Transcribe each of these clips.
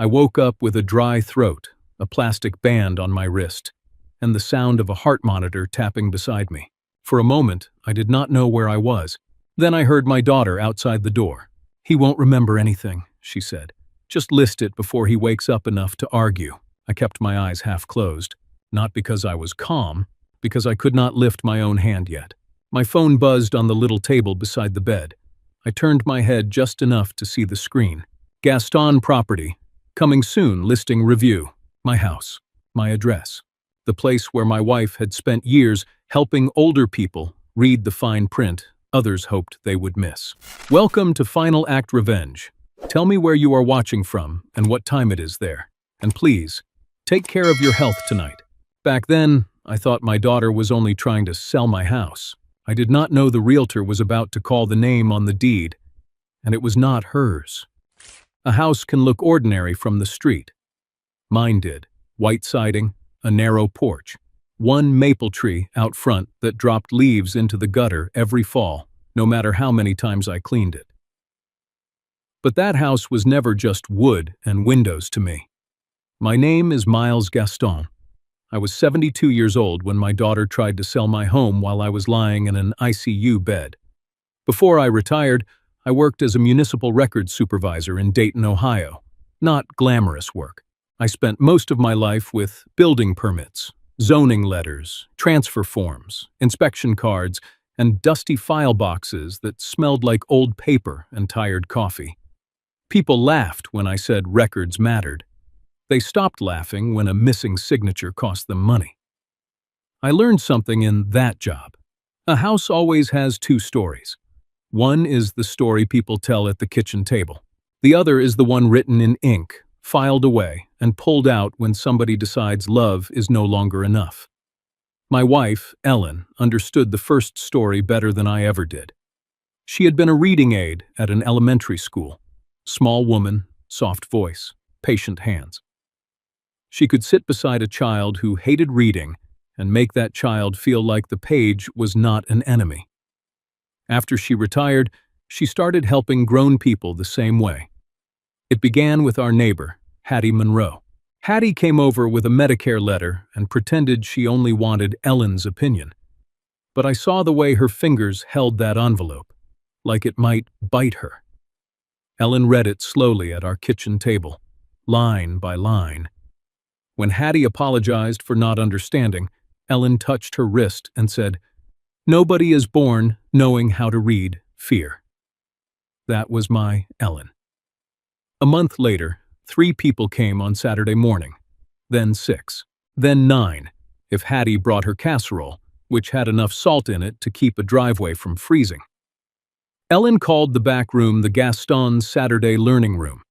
I woke up with a dry throat, a plastic band on my wrist, and the sound of a heart monitor tapping beside me. For a moment, I did not know where I was. Then I heard my daughter outside the door. "He won't remember anything," she said. "Just list it before he wakes up enough to argue." I kept my eyes half closed, not because I was calm, because I could not lift my own hand yet. My phone buzzed on the little table beside the bed. I turned my head just enough to see the screen. Gaston Property. Coming soon, listing review. My house. My address. The place where my wife had spent years helping older people read the fine print others hoped they would miss. Welcome to Final Act Revenge. Tell me where you are watching from and what time it is there. And please, take care of your health tonight. Back then, I thought my daughter was only trying to sell my house. I did not know the realtor was about to call the name on the deed, and it was not hers. A house can look ordinary from the street. Mine did. White siding, a narrow porch, one maple tree out front that dropped leaves into the gutter every fall, no matter how many times I cleaned it. But that house was never just wood and windows to me. My name is Miles Gaston. I was 72 years old when my daughter tried to sell my home while I was lying in an ICU bed. Before I retired, I worked as a municipal records supervisor in Dayton, Ohio. Not glamorous work. I spent most of my life with building permits, zoning letters, transfer forms, inspection cards, and dusty file boxes that smelled like old paper and tired coffee. People laughed when I said records mattered. They stopped laughing when a missing signature cost them money. I learned something in that job. A house always has two stories. One is the story people tell at the kitchen table. The other is the one written in ink, filed away, and pulled out when somebody decides love is no longer enough. My wife, Ellen, understood the first story better than I ever did. She had been a reading aide at an elementary school. Small woman, soft voice, patient hands. She could sit beside a child who hated reading and make that child feel like the page was not an enemy. After she retired, she started helping grown people the same way. It began with our neighbor, Hattie Monroe. Hattie came over with a Medicare letter and pretended she only wanted Ellen's opinion. But I saw the way her fingers held that envelope, like it might bite her. Ellen read it slowly at our kitchen table, line by line. When Hattie apologized for not understanding, Ellen touched her wrist and said, "Nobody is born knowing how to read fear." That was my Ellen. A month later, 3 people came on Saturday morning, then 6, then 9, if Hattie brought her casserole, which had enough salt in it to keep a driveway from freezing. Ellen called the back room the Gaston's Saturday Learning Room.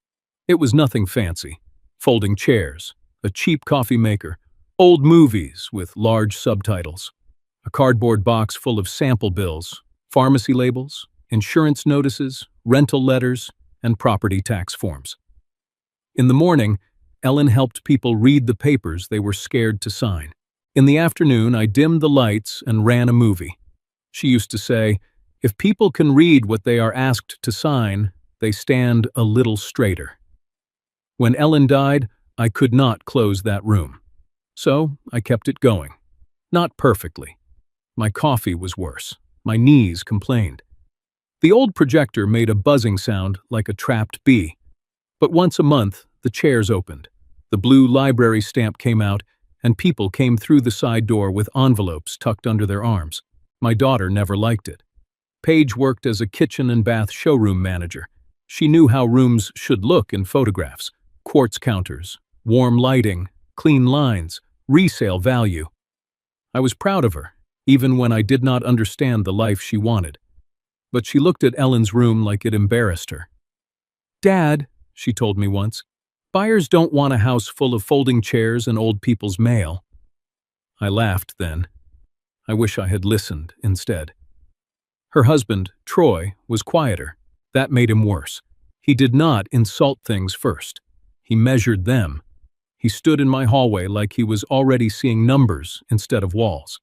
It was nothing fancy. Folding chairs, a cheap coffee maker, old movies with large subtitles, a cardboard box full of sample bills, pharmacy labels, insurance notices, rental letters, and property tax forms. In the morning, Ellen helped people read the papers they were scared to sign. In the afternoon, I dimmed the lights and ran a movie. She used to say, "If people can read what they are asked to sign, they stand a little straighter." When Ellen died, I could not close that room. So I kept it going. Not perfectly. My coffee was worse. My knees complained. The old projector made a buzzing sound like a trapped bee. But once a month, the chairs opened. The blue library stamp came out, and people came through the side door with envelopes tucked under their arms. My daughter never liked it. Paige worked as a kitchen and bath showroom manager. She knew how rooms should look in photographs. Quartz counters, warm lighting, clean lines, resale value. I was proud of her, even when I did not understand the life she wanted. But she looked at Ellen's room like it embarrassed her. "Dad," she told me once, "buyers don't want a house full of folding chairs and old people's mail." I laughed then. I wish I had listened instead. Her husband, Troy, was quieter. That made him worse. He did not insult things first. He measured them. He stood in my hallway like he was already seeing numbers instead of walls.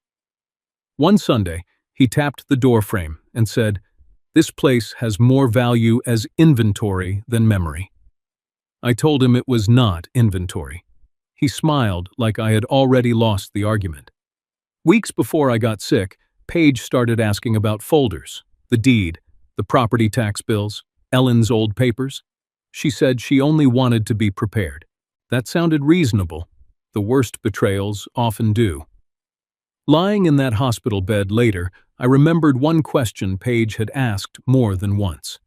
One Sunday, he tapped the doorframe and said, "This place has more value as inventory than memory." I told him it was not inventory. He smiled like I had already lost the argument. Weeks before I got sick, Paige started asking about folders, the deed, the property tax bills, Ellen's old papers. She said she only wanted to be prepared. That sounded reasonable. The worst betrayals often do. Lying in that hospital bed later, I remembered one question Paige had asked more than once.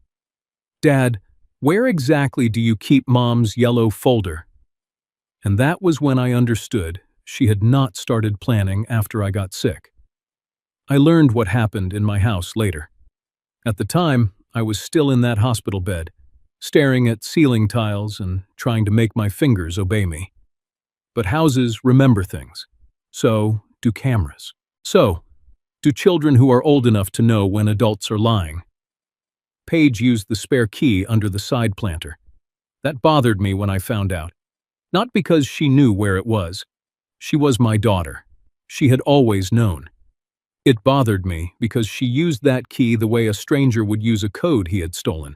"Dad, where exactly do you keep Mom's yellow folder?" And that was when I understood she had not started planning after I got sick. I learned what happened in my house later. At the time, I was still in that hospital bed, staring at ceiling tiles and trying to make my fingers obey me. But houses remember things. So do cameras. So do children who are old enough to know when adults are lying. Paige used the spare key under the side planter. That bothered me when I found out. Not because she knew where it was. She was my daughter. She had always known. It bothered me because she used that key the way a stranger would use a code he had stolen.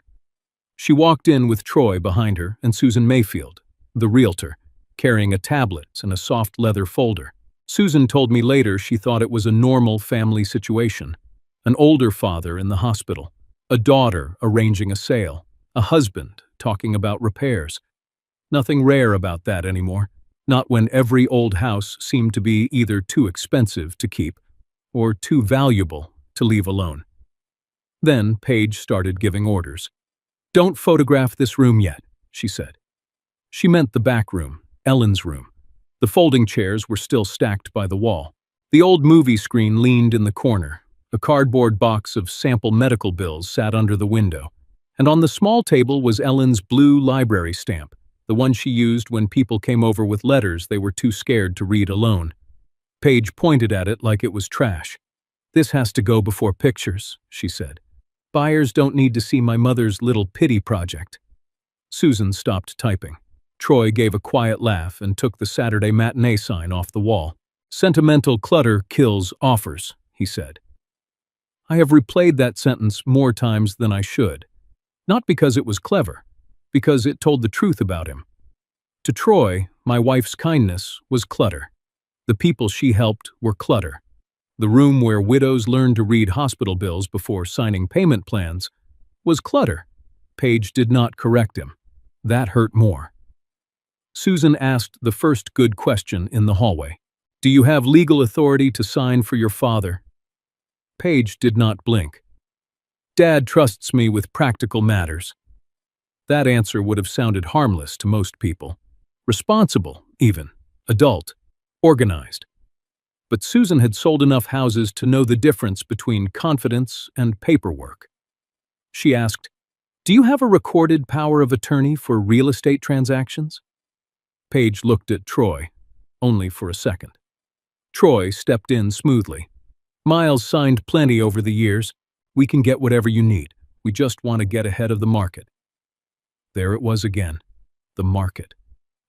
She walked in with Troy behind her and Susan Mayfield, the realtor, carrying a tablet and a soft leather folder. Susan told me later she thought it was a normal family situation. An older father in the hospital, a daughter arranging a sale, a husband talking about repairs. Nothing rare about that anymore, not when every old house seemed to be either too expensive to keep or too valuable to leave alone. Then Paige started giving orders. "Don't photograph this room yet," she said. She meant the back room, Ellen's room. The folding chairs were still stacked by the wall. The old movie screen leaned in the corner. A cardboard box of sample medical bills sat under the window. And on the small table was Ellen's blue library stamp, the one she used when people came over with letters they were too scared to read alone. Paige pointed at it like it was trash. "This has to go before pictures," she said. "Buyers don't need to see my mother's little pity project." Susan stopped typing. Troy gave a quiet laugh and took the Saturday matinee sign off the wall. "Sentimental clutter kills offers," he said. I have replayed that sentence more times than I should. Not because it was clever, because it told the truth about him. To Troy, my wife's kindness was clutter. The people she helped were clutter. The room where widows learned to read hospital bills before signing payment plans was clutter. Paige did not correct him. That hurt more. Susan asked the first good question in the hallway. "Do you have legal authority to sign for your father?" Paige did not blink. "Dad trusts me with practical matters." That answer would have sounded harmless to most people. Responsible, even. Adult. Organized. But Susan had sold enough houses to know the difference between confidence and paperwork. She asked, "Do you have a recorded power of attorney for real estate transactions?" Paige looked at Troy, only for a second. Troy stepped in smoothly. "Miles signed plenty over the years. We can get whatever you need. We just want to get ahead of the market." There it was again. The market.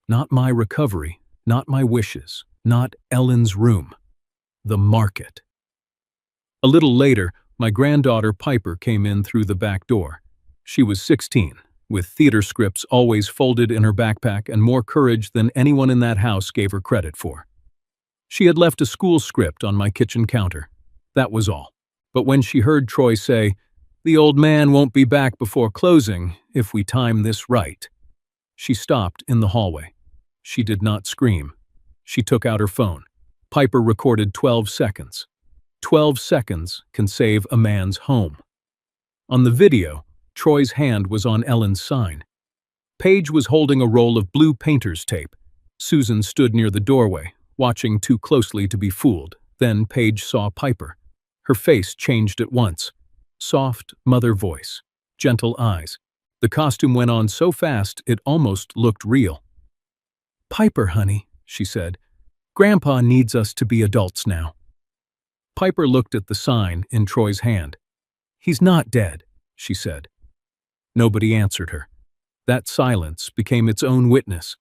Not my recovery, not my wishes, not Ellen's room. The market. A little later, my granddaughter Piper came in through the back door. She was 16, with theater scripts always folded in her backpack and more courage than anyone in that house gave her credit for. She had left a school script on my kitchen counter. That was all. But when she heard Troy say, "The old man won't be back before closing if we time this right," she stopped in the hallway. She did not scream. She took out her phone. Piper recorded 12 seconds. 12 seconds can save a man's home. On the video, Troy's hand was on Ellen's sign. Paige was holding a roll of blue painter's tape. Susan stood near the doorway, watching too closely to be fooled. Then Paige saw Piper. Her face changed at once. Soft mother voice. Gentle eyes. The costume went on so fast it almost looked real. "Piper, honey," she said. "Grandpa needs us to be adults now." Piper looked at the sign in Troy's hand. "He's not dead," she said. Nobody answered her. That silence became its own witness.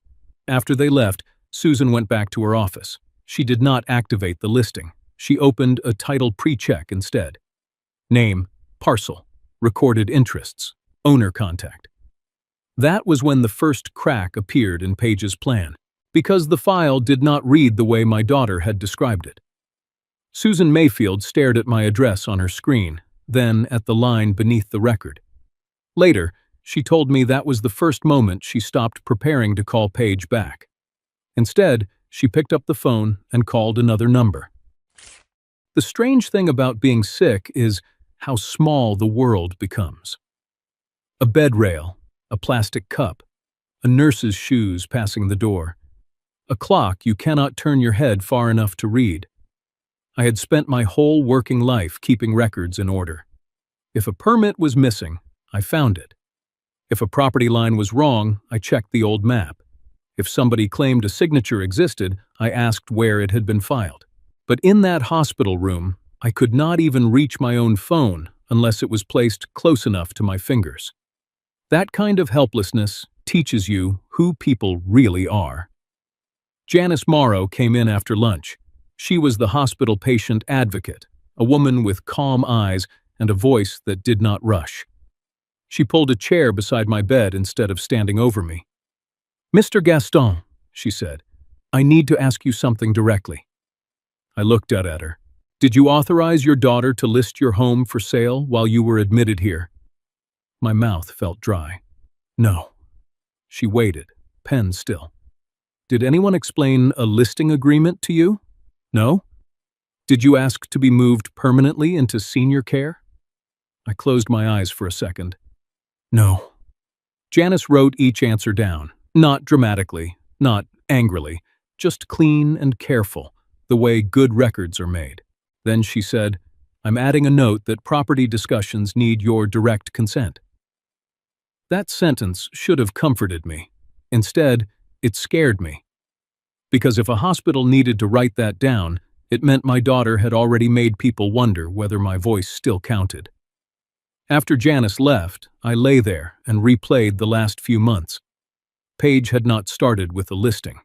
After they left, Susan went back to her office. She did not activate the listing. She opened a title pre-check instead. Name, parcel, recorded interests, owner contact. That was when the first crack appeared in Paige's plan, because the file did not read the way my daughter had described it. Susan Mayfield stared at my address on her screen, then at the line beneath the record. Later, she told me that was the first moment she stopped preparing to call Paige back. Instead, she picked up the phone and called another number. The strange thing about being sick is how small the world becomes. A bed rail, a plastic cup, a nurse's shoes passing the door, a clock you cannot turn your head far enough to read. I had spent my whole working life keeping records in order. If a permit was missing, I found it. If a property line was wrong, I checked the old map. If somebody claimed a signature existed, I asked where it had been filed. But in that hospital room, I could not even reach my own phone unless it was placed close enough to my fingers. That kind of helplessness teaches you who people really are. Janice Morrow came in after lunch. She was the hospital patient advocate, a woman with calm eyes and a voice that did not rush. She pulled a chair beside my bed instead of standing over me. "Mr. Gaston," she said, "I need to ask you something directly." I looked at her. "Did you authorize your daughter to list your home for sale while you were admitted here?" My mouth felt dry. "No." She waited, pen still. "Did anyone explain a listing agreement to you?" "No." "Did you ask to be moved permanently into senior care?" I closed my eyes for a second. "No." Janice wrote each answer down, not dramatically, not angrily, just clean and careful, the way good records are made. Then she said, "I'm adding a note that property discussions need your direct consent." That sentence should have comforted me. Instead, it scared me. Because if a hospital needed to write that down, it meant my daughter had already made people wonder whether my voice still counted. After Janice left, I lay there and replayed the last few months. Paige had not started with a listing.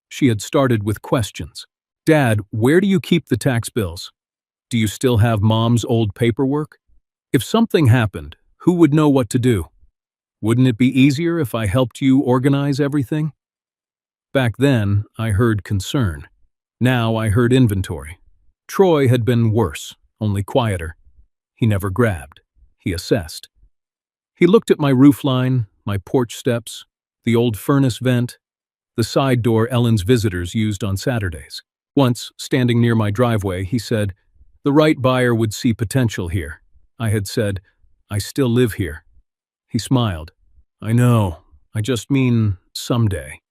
She had started with questions. "Dad, where do you keep the tax bills? Do you still have Mom's old paperwork? If something happened, who would know what to do? Wouldn't it be easier if I helped you organize everything?" Back then, I heard concern. Now I heard inventory. Troy had been worse, only quieter. He never grabbed. He assessed. He looked at my roofline, my porch steps, the old furnace vent, the side door Ellen's visitors used on Saturdays. Once, standing near my driveway, he said, "The right buyer would see potential here." I had said, "I still live here." He smiled. "I know. I just mean someday."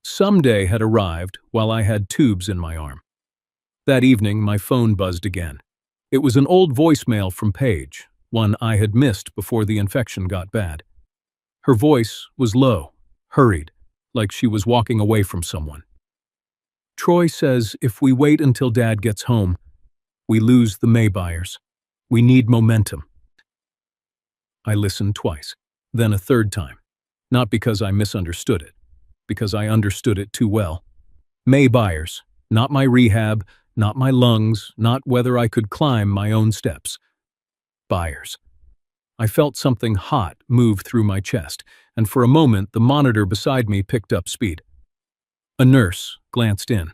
Someday had arrived while I had tubes in my arm. That evening, my phone buzzed again. It was an old voicemail from Paige, one I had missed before the infection got bad. Her voice was low, hurried, like she was walking away from someone. "Troy says if we wait until Dad gets home, we lose the May buyers. We need momentum." I listened twice, then a third time, not because I misunderstood it, because I understood it too well. May buyers, not my rehab, not my lungs, not whether I could climb my own steps. Buyers. I felt something hot move through my chest, and for a moment the monitor beside me picked up speed. A nurse glanced in.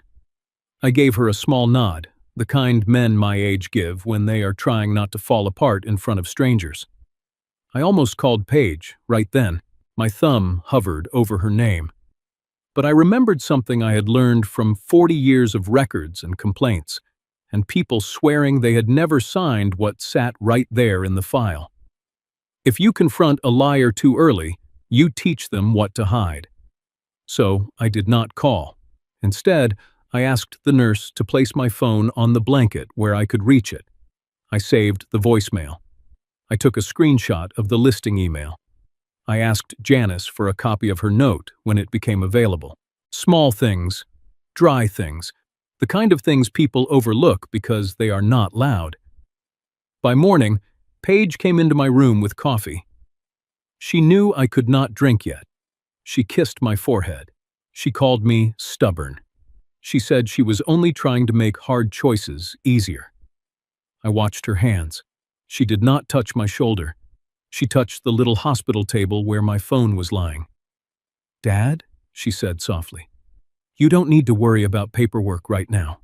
I gave her a small nod, the kind men my age give when they are trying not to fall apart in front of strangers. I almost called Paige, right then. My thumb hovered over her name. But I remembered something I had learned from 40 years of records and complaints, and people swearing they had never signed what sat right there in the file. If you confront a liar too early, you teach them what to hide. So I did not call. Instead, I asked the nurse to place my phone on the blanket where I could reach it. I saved the voicemail. I took a screenshot of the listing email. I asked Janice for a copy of her note when it became available. Small things, dry things, the kind of things people overlook because they are not loud. By morning, Paige came into my room with coffee. She knew I could not drink yet. She kissed my forehead. She called me stubborn. She said she was only trying to make hard choices easier. I watched her hands. She did not touch my shoulder. She touched the little hospital table where my phone was lying. "Dad," she said softly, "you don't need to worry about paperwork right now."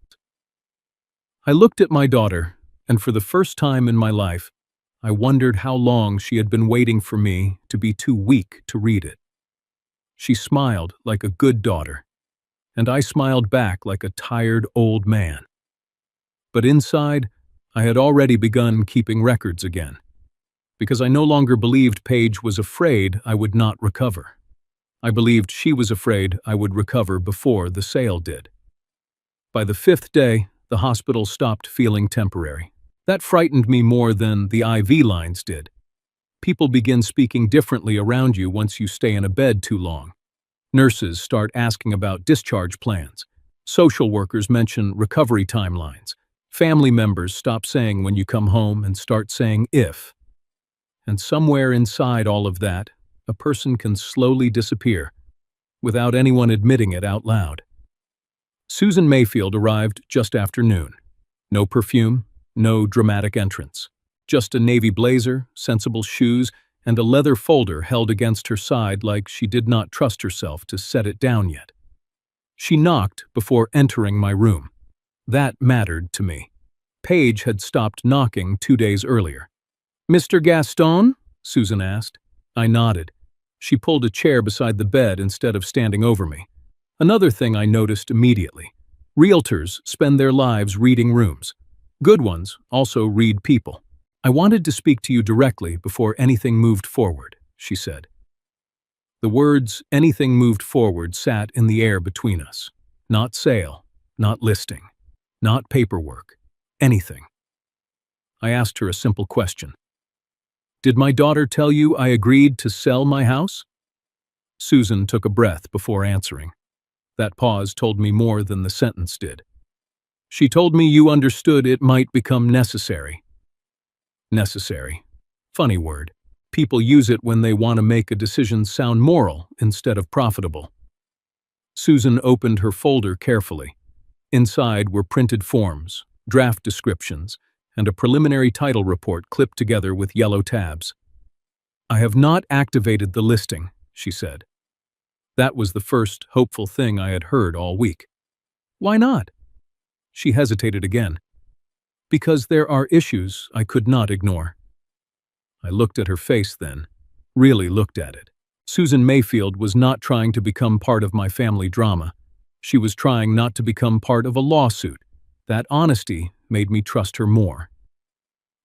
I looked at my daughter, and for the first time in my life, I wondered how long she had been waiting for me to be too weak to read it. She smiled like a good daughter, and I smiled back like a tired old man. But inside, I had already begun keeping records again, because I no longer believed Paige was afraid I would not recover. I believed she was afraid I would recover before the sale did. By the 5th day, the hospital stopped feeling temporary. That frightened me more than the IV lines did. People begin speaking differently around you once you stay in a bed too long. Nurses start asking about discharge plans. Social workers mention recovery timelines. Family members stop saying when you come home and start saying if. And somewhere inside all of that, a person can slowly disappear without anyone admitting it out loud. Susan Mayfield arrived just after noon. No perfume, no dramatic entrance. Just a navy blazer, sensible shoes, and a leather folder held against her side like she did not trust herself to set it down yet. She knocked before entering my room. That mattered to me. Paige had stopped knocking 2 days earlier. "Mr. Gaston?" Susan asked. I nodded. She pulled a chair beside the bed instead of standing over me. Another thing I noticed immediately. Realtors spend their lives reading rooms. Good ones also read people. "I wanted to speak to you directly before anything moved forward," she said. The words "anything moved forward" sat in the air between us. Not sale, not listing, not paperwork, anything. I asked her a simple question. "Did my daughter tell you I agreed to sell my house?" Susan took a breath before answering. That pause told me more than the sentence did. "She told me you understood it might become necessary." Necessary. Funny word. People use it when they want to make a decision sound moral instead of profitable. Susan opened her folder carefully. Inside were printed forms, draft descriptions, and a preliminary title report clipped together with yellow tabs. "I have not activated the listing," she said. That was the first hopeful thing I had heard all week. "Why not?" She hesitated again. "Because there are issues I could not ignore." I looked at her face then, really looked at it. Susan Mayfield was not trying to become part of my family drama. She was trying not to become part of a lawsuit. That honesty made me trust her more.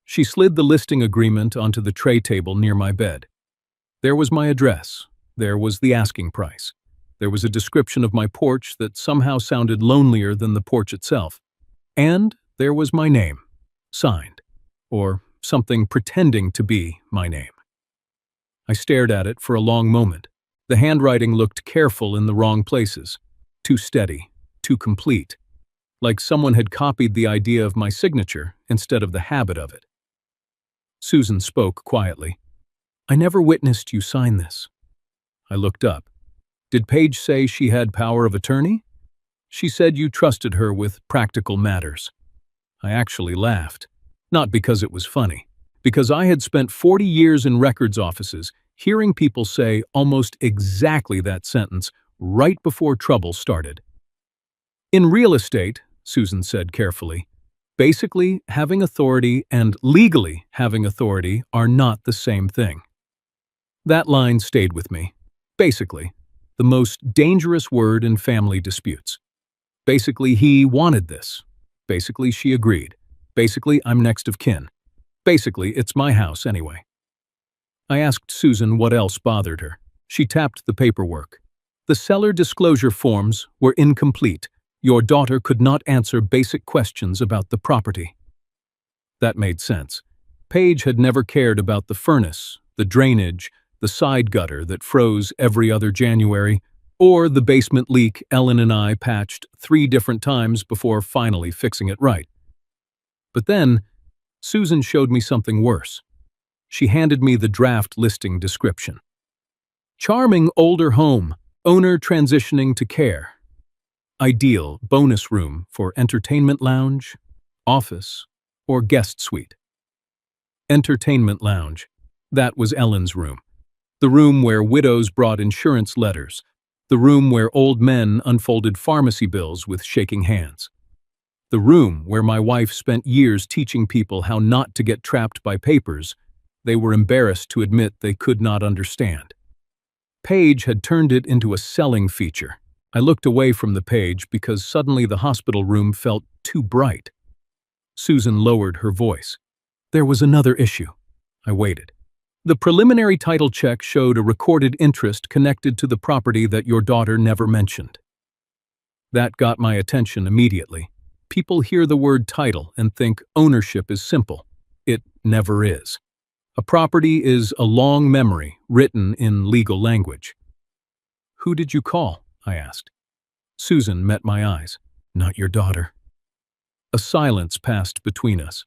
She slid the listing agreement onto the tray table near my bed. There was my address. There was the asking price. There was a description of my porch that somehow sounded lonelier than the porch itself. And there was my name, signed, or something pretending to be my name. I stared at it for a long moment. The handwriting looked careful in the wrong places, too steady, too complete, like someone had copied the idea of my signature instead of the habit of it. Susan spoke quietly. "I never witnessed you sign this." I looked up. "Did Paige say she had power of attorney?" "She said you trusted her with practical matters." I actually laughed. Not because it was funny. Because I had spent 40 years in records offices hearing people say almost exactly that sentence right before trouble started. "In real estate," Susan said carefully, "basically having authority and legally having authority are not the same thing." That line stayed with me. Basically, the most dangerous word in family disputes. Basically, he wanted this. Basically, she agreed. Basically, I'm next of kin. Basically, it's my house anyway. I asked Susan what else bothered her. She tapped the paperwork. "The seller disclosure forms were incomplete. Your daughter could not answer basic questions about the property." That made sense. Paige had never cared about the furnace, the drainage, the side gutter that froze every other January, or the basement leak Ellen and I patched 3 different times before finally fixing it right. But then, Susan showed me something worse. She handed me the draft listing description. "Charming older home, owner transitioning to care. Ideal bonus room for entertainment lounge, office, or guest suite." Entertainment lounge. That was Ellen's room. The room where widows brought insurance letters. The room where old men unfolded pharmacy bills with shaking hands. The room where my wife spent years teaching people how not to get trapped by papers they were embarrassed to admit they could not understand. Paige had turned it into a selling feature. I looked away from the page because suddenly the hospital room felt too bright. Susan lowered her voice. There was another issue. I waited. The preliminary title check showed a recorded interest connected to the property that your daughter never mentioned. That got my attention immediately. People hear the word title and think ownership is simple. It never is. A property is a long memory written in legal language. Who did you call? I asked. Susan met my eyes. Not your daughter. A silence passed between us.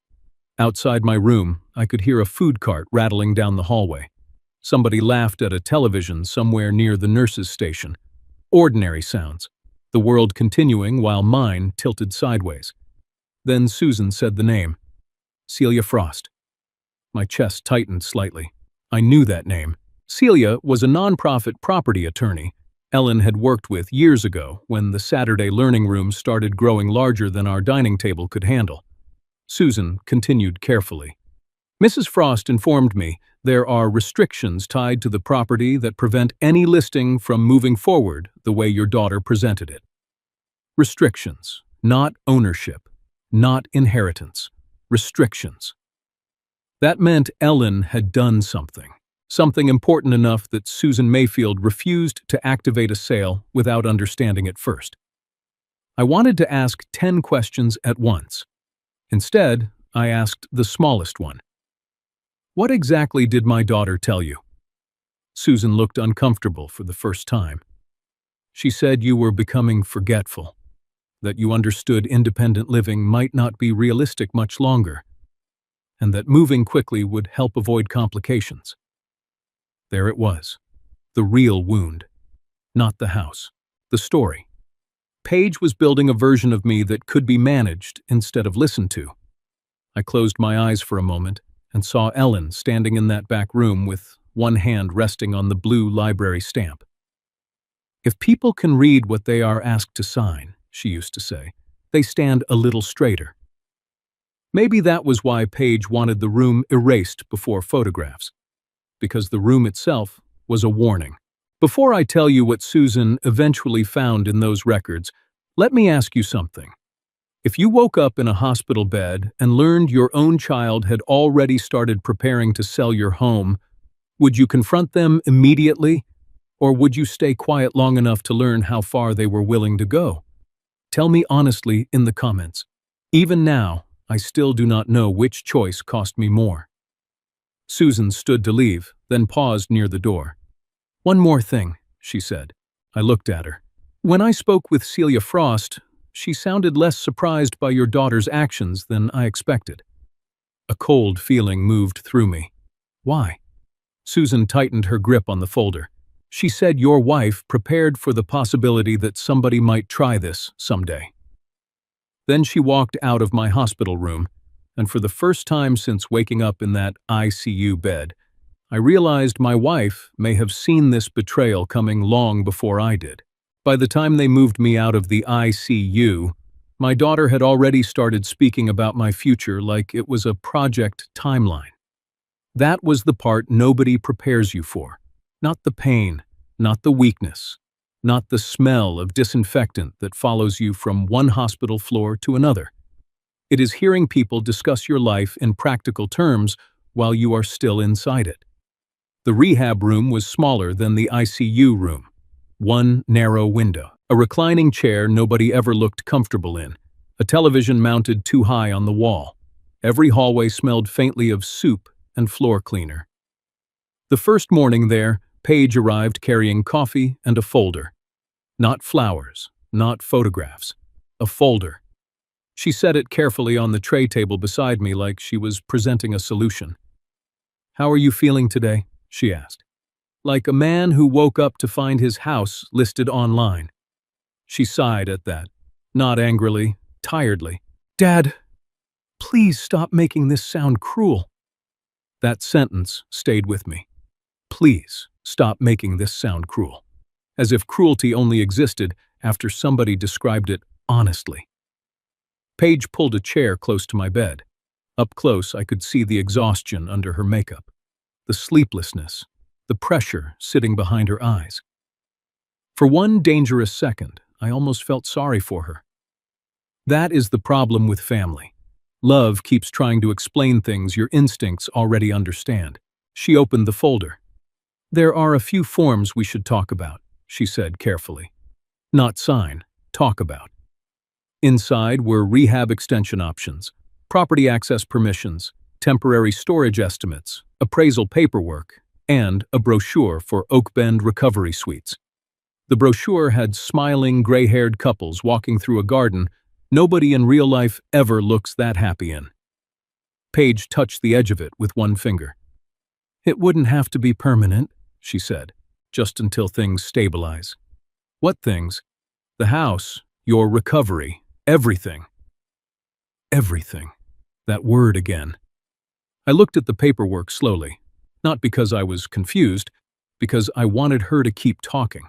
Outside my room, I could hear a food cart rattling down the hallway. Somebody laughed at a television somewhere near the nurse's station. Ordinary sounds, the world continuing while mine tilted sideways. Then Susan said the name. Celia Frost. My chest tightened slightly. I knew that name. Celia was a nonprofit property attorney Ellen had worked with years ago when the Saturday learning room started growing larger than our dining table could handle. Susan continued carefully. Mrs. Frost informed me there are restrictions tied to the property that prevent any listing from moving forward the way your daughter presented it. Restrictions, not ownership, not inheritance. Restrictions. That meant Ellen had done something important enough that Susan Mayfield refused to activate a sale without understanding it first. I wanted to ask 10 questions at once. Instead, I asked the smallest one. What exactly did my daughter tell you? Susan looked uncomfortable for the first time. She said you were becoming forgetful, that you understood independent living might not be realistic much longer, and that moving quickly would help avoid complications. There it was, the real wound, not the house, the story. Paige was building a version of me that could be managed instead of listened to. I closed my eyes for a moment and saw Ellen standing in that back room with one hand resting on the blue library stamp. If people can read what they are asked to sign, she used to say, they stand a little straighter. Maybe that was why Paige wanted the room erased before photographs, because the room itself was a warning. Before I tell you what Susan eventually found in those records, let me ask you something. If you woke up in a hospital bed and learned your own child had already started preparing to sell your home, would you confront them immediately, or would you stay quiet long enough to learn how far they were willing to go? Tell me honestly in the comments. Even now, I still do not know which choice cost me more. Susan stood to leave, then paused near the door. One more thing, she said. I looked at her. When I spoke with Celia Frost, she sounded less surprised by your daughter's actions than I expected. A cold feeling moved through me. Why? Susan tightened her grip on the folder. She said your wife prepared for the possibility that somebody might try this someday. Then she walked out of my hospital room, and for the first time since waking up in that ICU bed, I realized my wife may have seen this betrayal coming long before I did. By the time they moved me out of the ICU, my daughter had already started speaking about my future like it was a project timeline. That was the part nobody prepares you for. Not the pain, not the weakness, not the smell of disinfectant that follows you from one hospital floor to another. It is hearing people discuss your life in practical terms while you are still inside it. The rehab room was smaller than the ICU room. One narrow window, a reclining chair nobody ever looked comfortable in, a television mounted too high on the wall. Every hallway smelled faintly of soup and floor cleaner. The first morning there, Paige arrived carrying coffee and a folder. Not flowers, not photographs, a folder. She set it carefully on the tray table beside me like she was presenting a solution. How are you feeling today? She asked. Like a man who woke up to find his house listed online. She sighed at that, not angrily, tiredly. Dad, please stop making this sound cruel. That sentence stayed with me. Please stop making this sound cruel. As if cruelty only existed after somebody described it honestly. Paige pulled a chair close to my bed. Up close, I could see the exhaustion under her makeup, the sleeplessness, the pressure sitting behind her eyes. For one dangerous second, I almost felt sorry for her. That is the problem with family. Love keeps trying to explain things your instincts already understand. She opened the folder. There are a few forms we should talk about, she said carefully. Not sign, talk about. Inside were rehab extension options, property access permissions, temporary storage estimates, appraisal paperwork, and a brochure for Oak Bend recovery suites. The brochure had smiling, gray-haired couples walking through a garden nobody in real life ever looks that happy in. Paige touched the edge of it with one finger. It wouldn't have to be permanent, she said, just until things stabilize. What things? The house, your recovery, everything. Everything. That word again. I looked at the paperwork slowly, not because I was confused, because I wanted her to keep talking.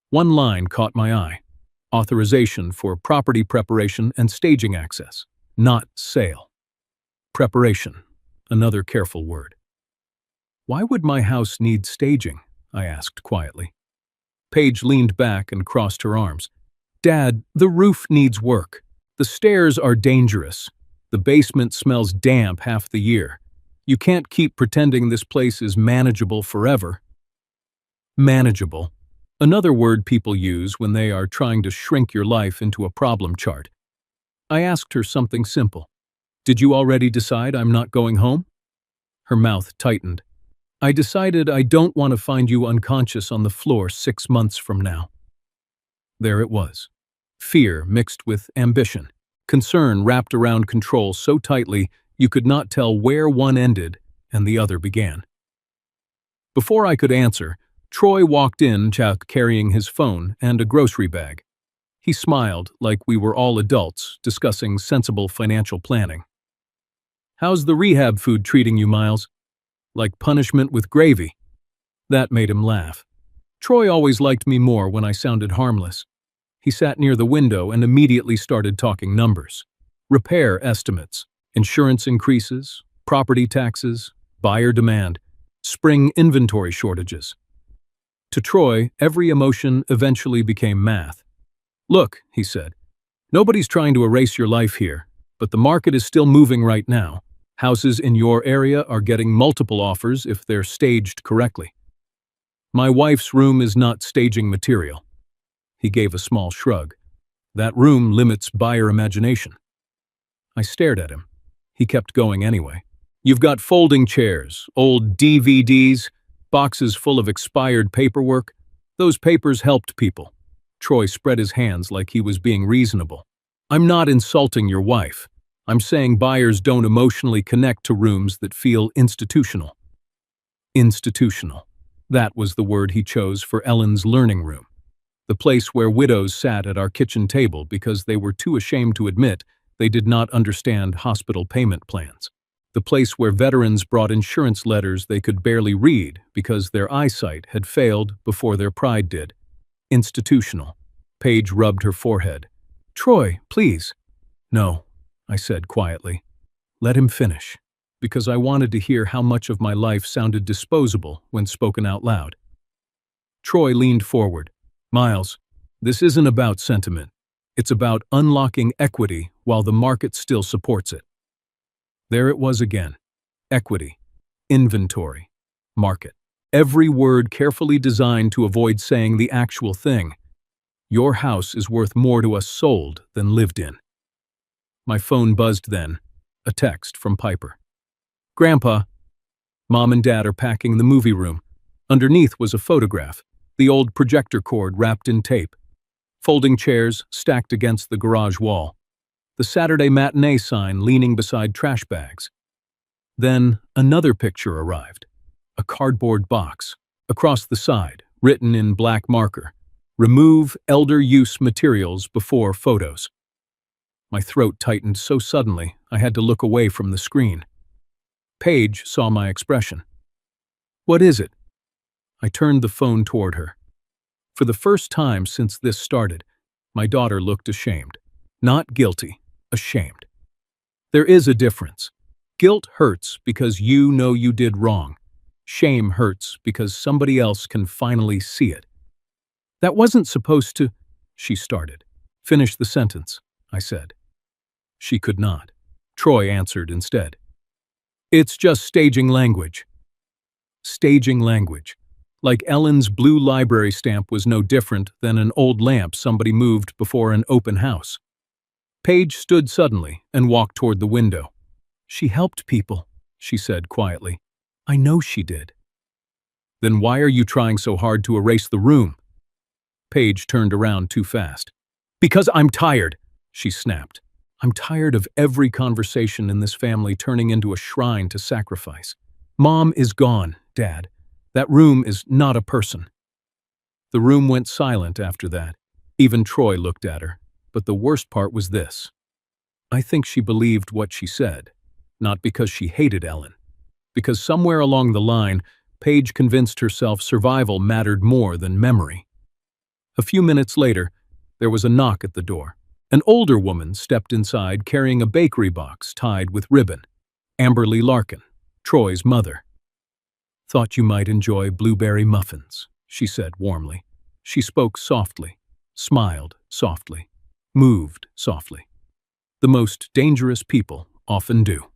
One line caught my eye. Authorization for property preparation and staging access, not sale. Preparation, another careful word. Why would my house need staging? I asked quietly. Paige leaned back and crossed her arms. Dad, the roof needs work. The stairs are dangerous. The basement smells damp half the year. You can't keep pretending this place is manageable forever. Manageable. Another word people use when they are trying to shrink your life into a problem chart. I asked her something simple. Did you already decide I'm not going home? Her mouth tightened. I decided I don't want to find you unconscious on the floor 6 months from now. There it was. Fear mixed with ambition. Concern wrapped around control so tightly you could not tell where one ended and the other began. Before I could answer, Troy walked in, carrying his phone and a grocery bag. He smiled like we were all adults discussing sensible financial planning. How's the rehab food treating you, Miles? Like punishment with gravy. That made him laugh. Troy always liked me more when I sounded harmless. He sat near the window and immediately started talking numbers. Repair estimates, insurance increases, property taxes, buyer demand, spring inventory shortages. To Troy, every emotion eventually became math. Look, he said, nobody's trying to erase your life here, but the market is still moving right now. Houses in your area are getting multiple offers if they're staged correctly. My wife's room is not staging material. He gave a small shrug. That room limits buyer imagination. I stared at him. He kept going anyway. You've got folding chairs, old DVDs, boxes full of expired paperwork. Those papers helped people. Troy spread his hands like he was being reasonable. I'm not insulting your wife. I'm saying buyers don't emotionally connect to rooms that feel institutional. Institutional. That was the word he chose for Ellen's learning room. The place where widows sat at our kitchen table because they were too ashamed to admit they did not understand hospital payment plans. The place where veterans brought insurance letters they could barely read because their eyesight had failed before their pride did. Institutional. Paige rubbed her forehead. Troy, please. No, I said quietly. Let him finish, because I wanted to hear how much of my life sounded disposable when spoken out loud. Troy leaned forward. Miles, this isn't about sentiment. It's about unlocking equity while the market still supports it. There it was again. Equity, inventory, market. Every word carefully designed to avoid saying the actual thing. Your house is worth more to us sold than lived in. My phone buzzed then. A text from Piper. Grandpa, Mom and Dad are packing the movie room. Underneath was a photograph, the old projector cord wrapped in tape. Folding chairs stacked against the garage wall. The Saturday matinee sign leaning beside trash bags. Then another picture arrived. A cardboard box. Across the side, written in black marker. Remove elder use materials before photos. My throat tightened so suddenly I had to look away from the screen. Paige saw my expression. "What is it?" I turned the phone toward her. For the first time since this started, my daughter looked ashamed. Not guilty, ashamed. There is a difference. Guilt hurts because you know you did wrong. Shame hurts because somebody else can finally see it. "That wasn't supposed to," she started. "Finish the sentence," I said. She could not. Troy answered instead. "It's just staging language." Staging language. Like Ellen's blue library stamp was no different than an old lamp somebody moved before an open house. Paige stood suddenly and walked toward the window. "She helped people," she said quietly. "I know she did." "Then why are you trying so hard to erase the room?" Paige turned around too fast. "Because I'm tired," she snapped. "I'm tired of every conversation in this family turning into a shrine to sacrifice. Mom is gone, Dad. That room is not a person." The room went silent after that. Even Troy looked at her. But the worst part was this. I think she believed what she said, not because she hated Ellen. Because somewhere along the line, Paige convinced herself survival mattered more than memory. A few minutes later, there was a knock at the door. An older woman stepped inside carrying a bakery box tied with ribbon. Amberly Larkin, Troy's mother. "Thought you might enjoy blueberry muffins," she said warmly. She spoke softly, smiled softly, moved softly. The most dangerous people often do.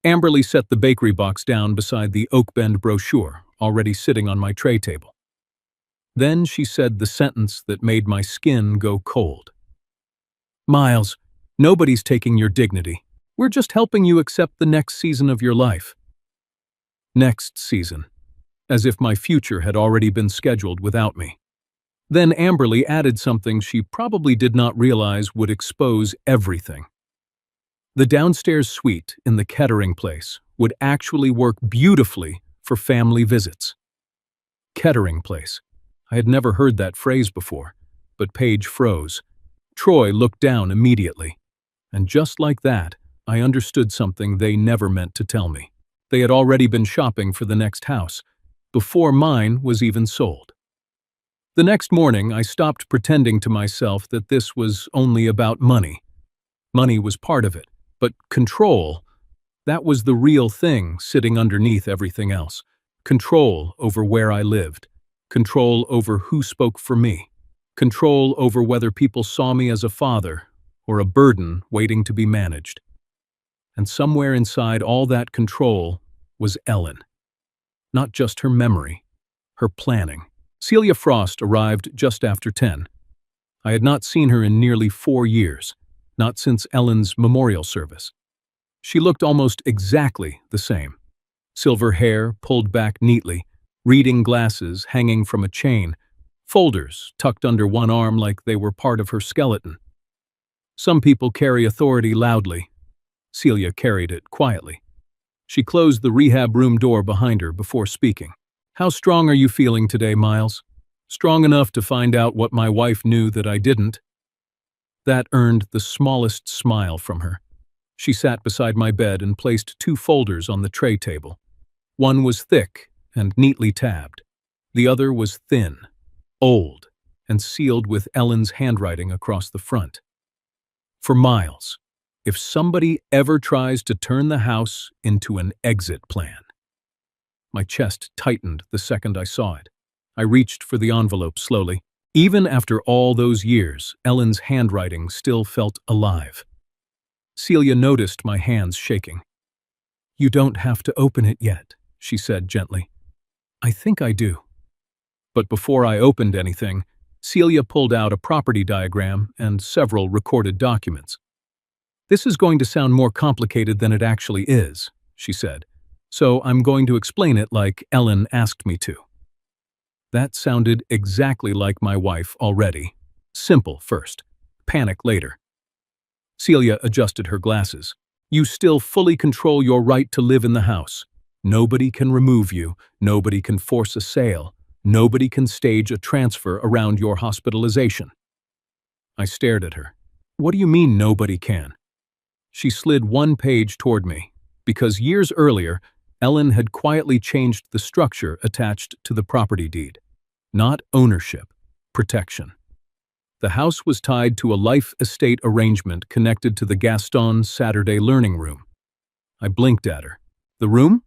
Amberly set the bakery box down beside the Oak Bend brochure, already sitting on my tray table. Then she said the sentence that made my skin go cold. "Miles, nobody's taking your dignity. We're just helping you accept the next season of your life." Next season. As if my future had already been scheduled without me. Then Amberly added something she probably did not realize would expose everything. The downstairs suite in the Kettering place would actually work beautifully for family visits. Kettering place. I had never heard that phrase before, but Paige froze. Troy looked down immediately. And just like that, I understood something they never meant to tell me. They had already been shopping for the next house, before mine was even sold. The next morning, I stopped pretending to myself that this was only about money. Money was part of it, but control, that was the real thing sitting underneath everything else. Control over where I lived. Control over who spoke for me. Control over whether people saw me as a father or a burden waiting to be managed. And somewhere inside all that control was Ellen. Not just her memory, her planning. Celia Frost arrived just after 10. I had not seen her in nearly 4 years, not since Ellen's memorial service. She looked almost exactly the same. Silver hair pulled back neatly, reading glasses hanging from a chain, folders tucked under one arm like they were part of her skeleton. Some people carry authority loudly. Celia carried it quietly. She closed the rehab room door behind her before speaking. "How strong are you feeling today, Miles?" "Strong enough to find out what my wife knew that I didn't." That earned the smallest smile from her. She sat beside my bed and placed 2 folders on the tray table. One was thick and neatly tabbed. The other was thin, old, and sealed with Ellen's handwriting across the front. "For Miles, if somebody ever tries to turn the house into an exit plan." My chest tightened the second I saw it. I reached for the envelope slowly. Even after all those years, Ellen's handwriting still felt alive. Celia noticed my hands shaking. "You don't have to open it yet," she said gently. "I think I do." But before I opened anything, Celia pulled out a property diagram and several recorded documents. "This is going to sound more complicated than it actually is," she said. "So I'm going to explain it like Ellen asked me to." That sounded exactly like my wife already. Simple first, panic later. Celia adjusted her glasses. "You still fully control your right to live in the house. Nobody can remove you. Nobody can force a sale. Nobody can stage a transfer around your hospitalization." I stared at her. "What do you mean nobody can?" She slid one page toward me. because years earlier, Ellen had quietly changed the structure attached to the property deed. Not ownership, protection. The house was tied to a life estate arrangement connected to the Gaston Saturday learning room. I blinked at her. The room?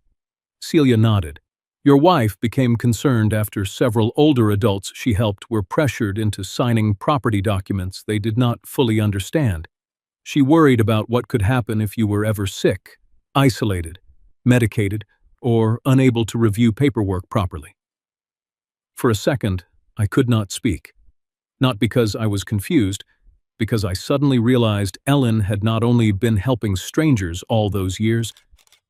Celia nodded. Your wife became concerned after several older adults she helped were pressured into signing property documents they did not fully understand. She worried about what could happen if you were ever sick, isolated, medicated, or unable to review paperwork properly. For a second, I could not speak. Not because I was confused, because I suddenly realized Ellen had not only been helping strangers all those years,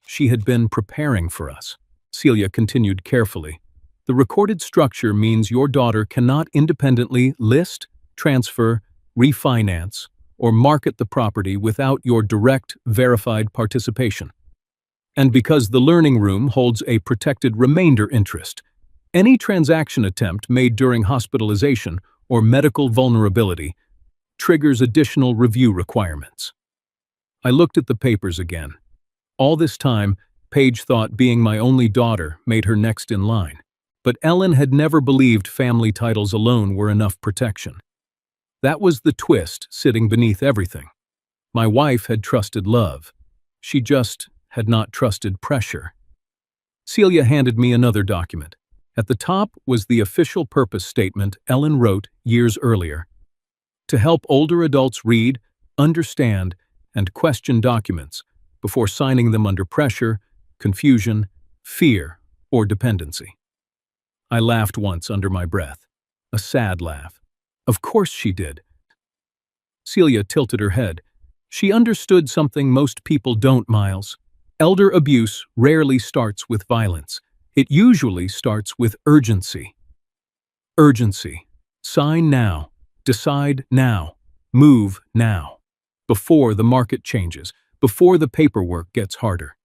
she had been preparing for us. Celia continued carefully. The recorded structure means your daughter cannot independently list, transfer, refinance, or market the property without your direct, verified participation. And because the learning room holds a protected remainder interest, any transaction attempt made during hospitalization or medical vulnerability triggers additional review requirements. I looked at the papers again. All this time, Paige thought being my only daughter made her next in line. But Ellen had never believed family titles alone were enough protection. That was the twist sitting beneath everything. My wife had trusted love. She just had not trusted pressure. Celia handed me another document. At the top was the official purpose statement Ellen wrote years earlier. To help older adults read, understand, and question documents before signing them under pressure, confusion, fear, or dependency. I laughed once under my breath. A sad laugh. Of course she did. Celia tilted her head. She understood something most people don't, Miles. Elder abuse rarely starts with violence. It usually starts with urgency. Urgency. Sign now. Decide now. Move now. Before the market changes. Before the paperwork gets harder.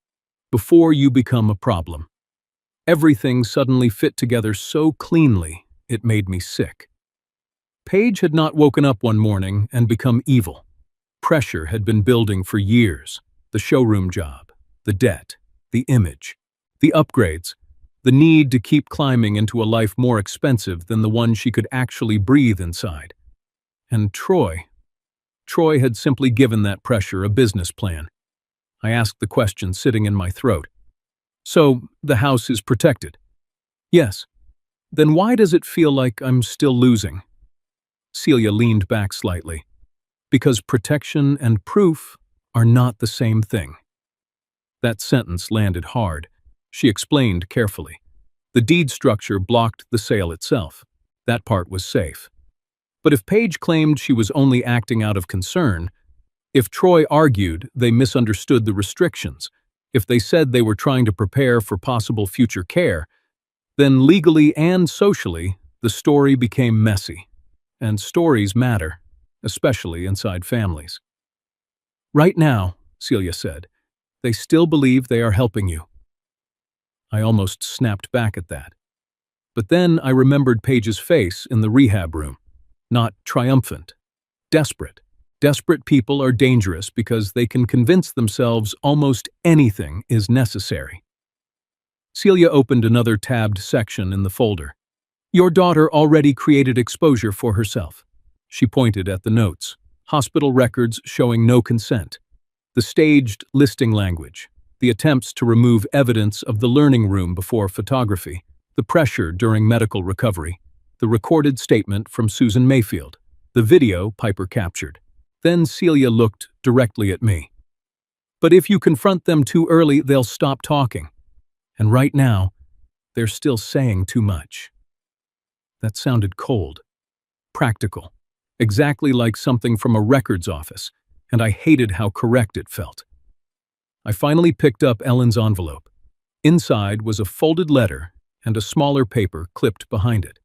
Before you become a problem. Everything suddenly fit together so cleanly, it made me sick. Paige had not woken up one morning and become evil. Pressure had been building for years. The showroom job, the debt, the image, the upgrades, the need to keep climbing into a life more expensive than the one she could actually breathe inside. And Troy had simply given that pressure a business plan. I asked the question sitting in my throat. So, the house is protected? Yes. Then why does it feel like I'm still losing? Celia leaned back slightly. Because protection and proof are not the same thing. That sentence landed hard. She explained carefully. The deed structure blocked the sale itself. That part was safe. But if Paige claimed she was only acting out of concern, if Troy argued they misunderstood the restrictions, if they said they were trying to prepare for possible future care, then legally and socially, the story became messy. And stories matter, especially inside families. Right now, Celia said, they still believe they are helping you. I almost snapped back at that. But then I remembered Paige's face in the rehab room. Not triumphant. Desperate. Desperate people are dangerous because they can convince themselves almost anything is necessary. Celia opened another tabbed section in the folder. Your daughter already created exposure for herself. She pointed at the notes. Hospital records showing no consent. The staged listing language. The attempts to remove evidence of the learning room before photography. The pressure during medical recovery. The recorded statement from Susan Mayfield. The video Piper captured. Then Celia looked directly at me. But if you confront them too early, they'll stop talking. And right now, they're still saying too much. That sounded cold. Practical. Exactly like something from a records office, and I hated how correct it felt. I finally picked up Ellen's envelope. Inside was a folded letter and a smaller paper clipped behind it.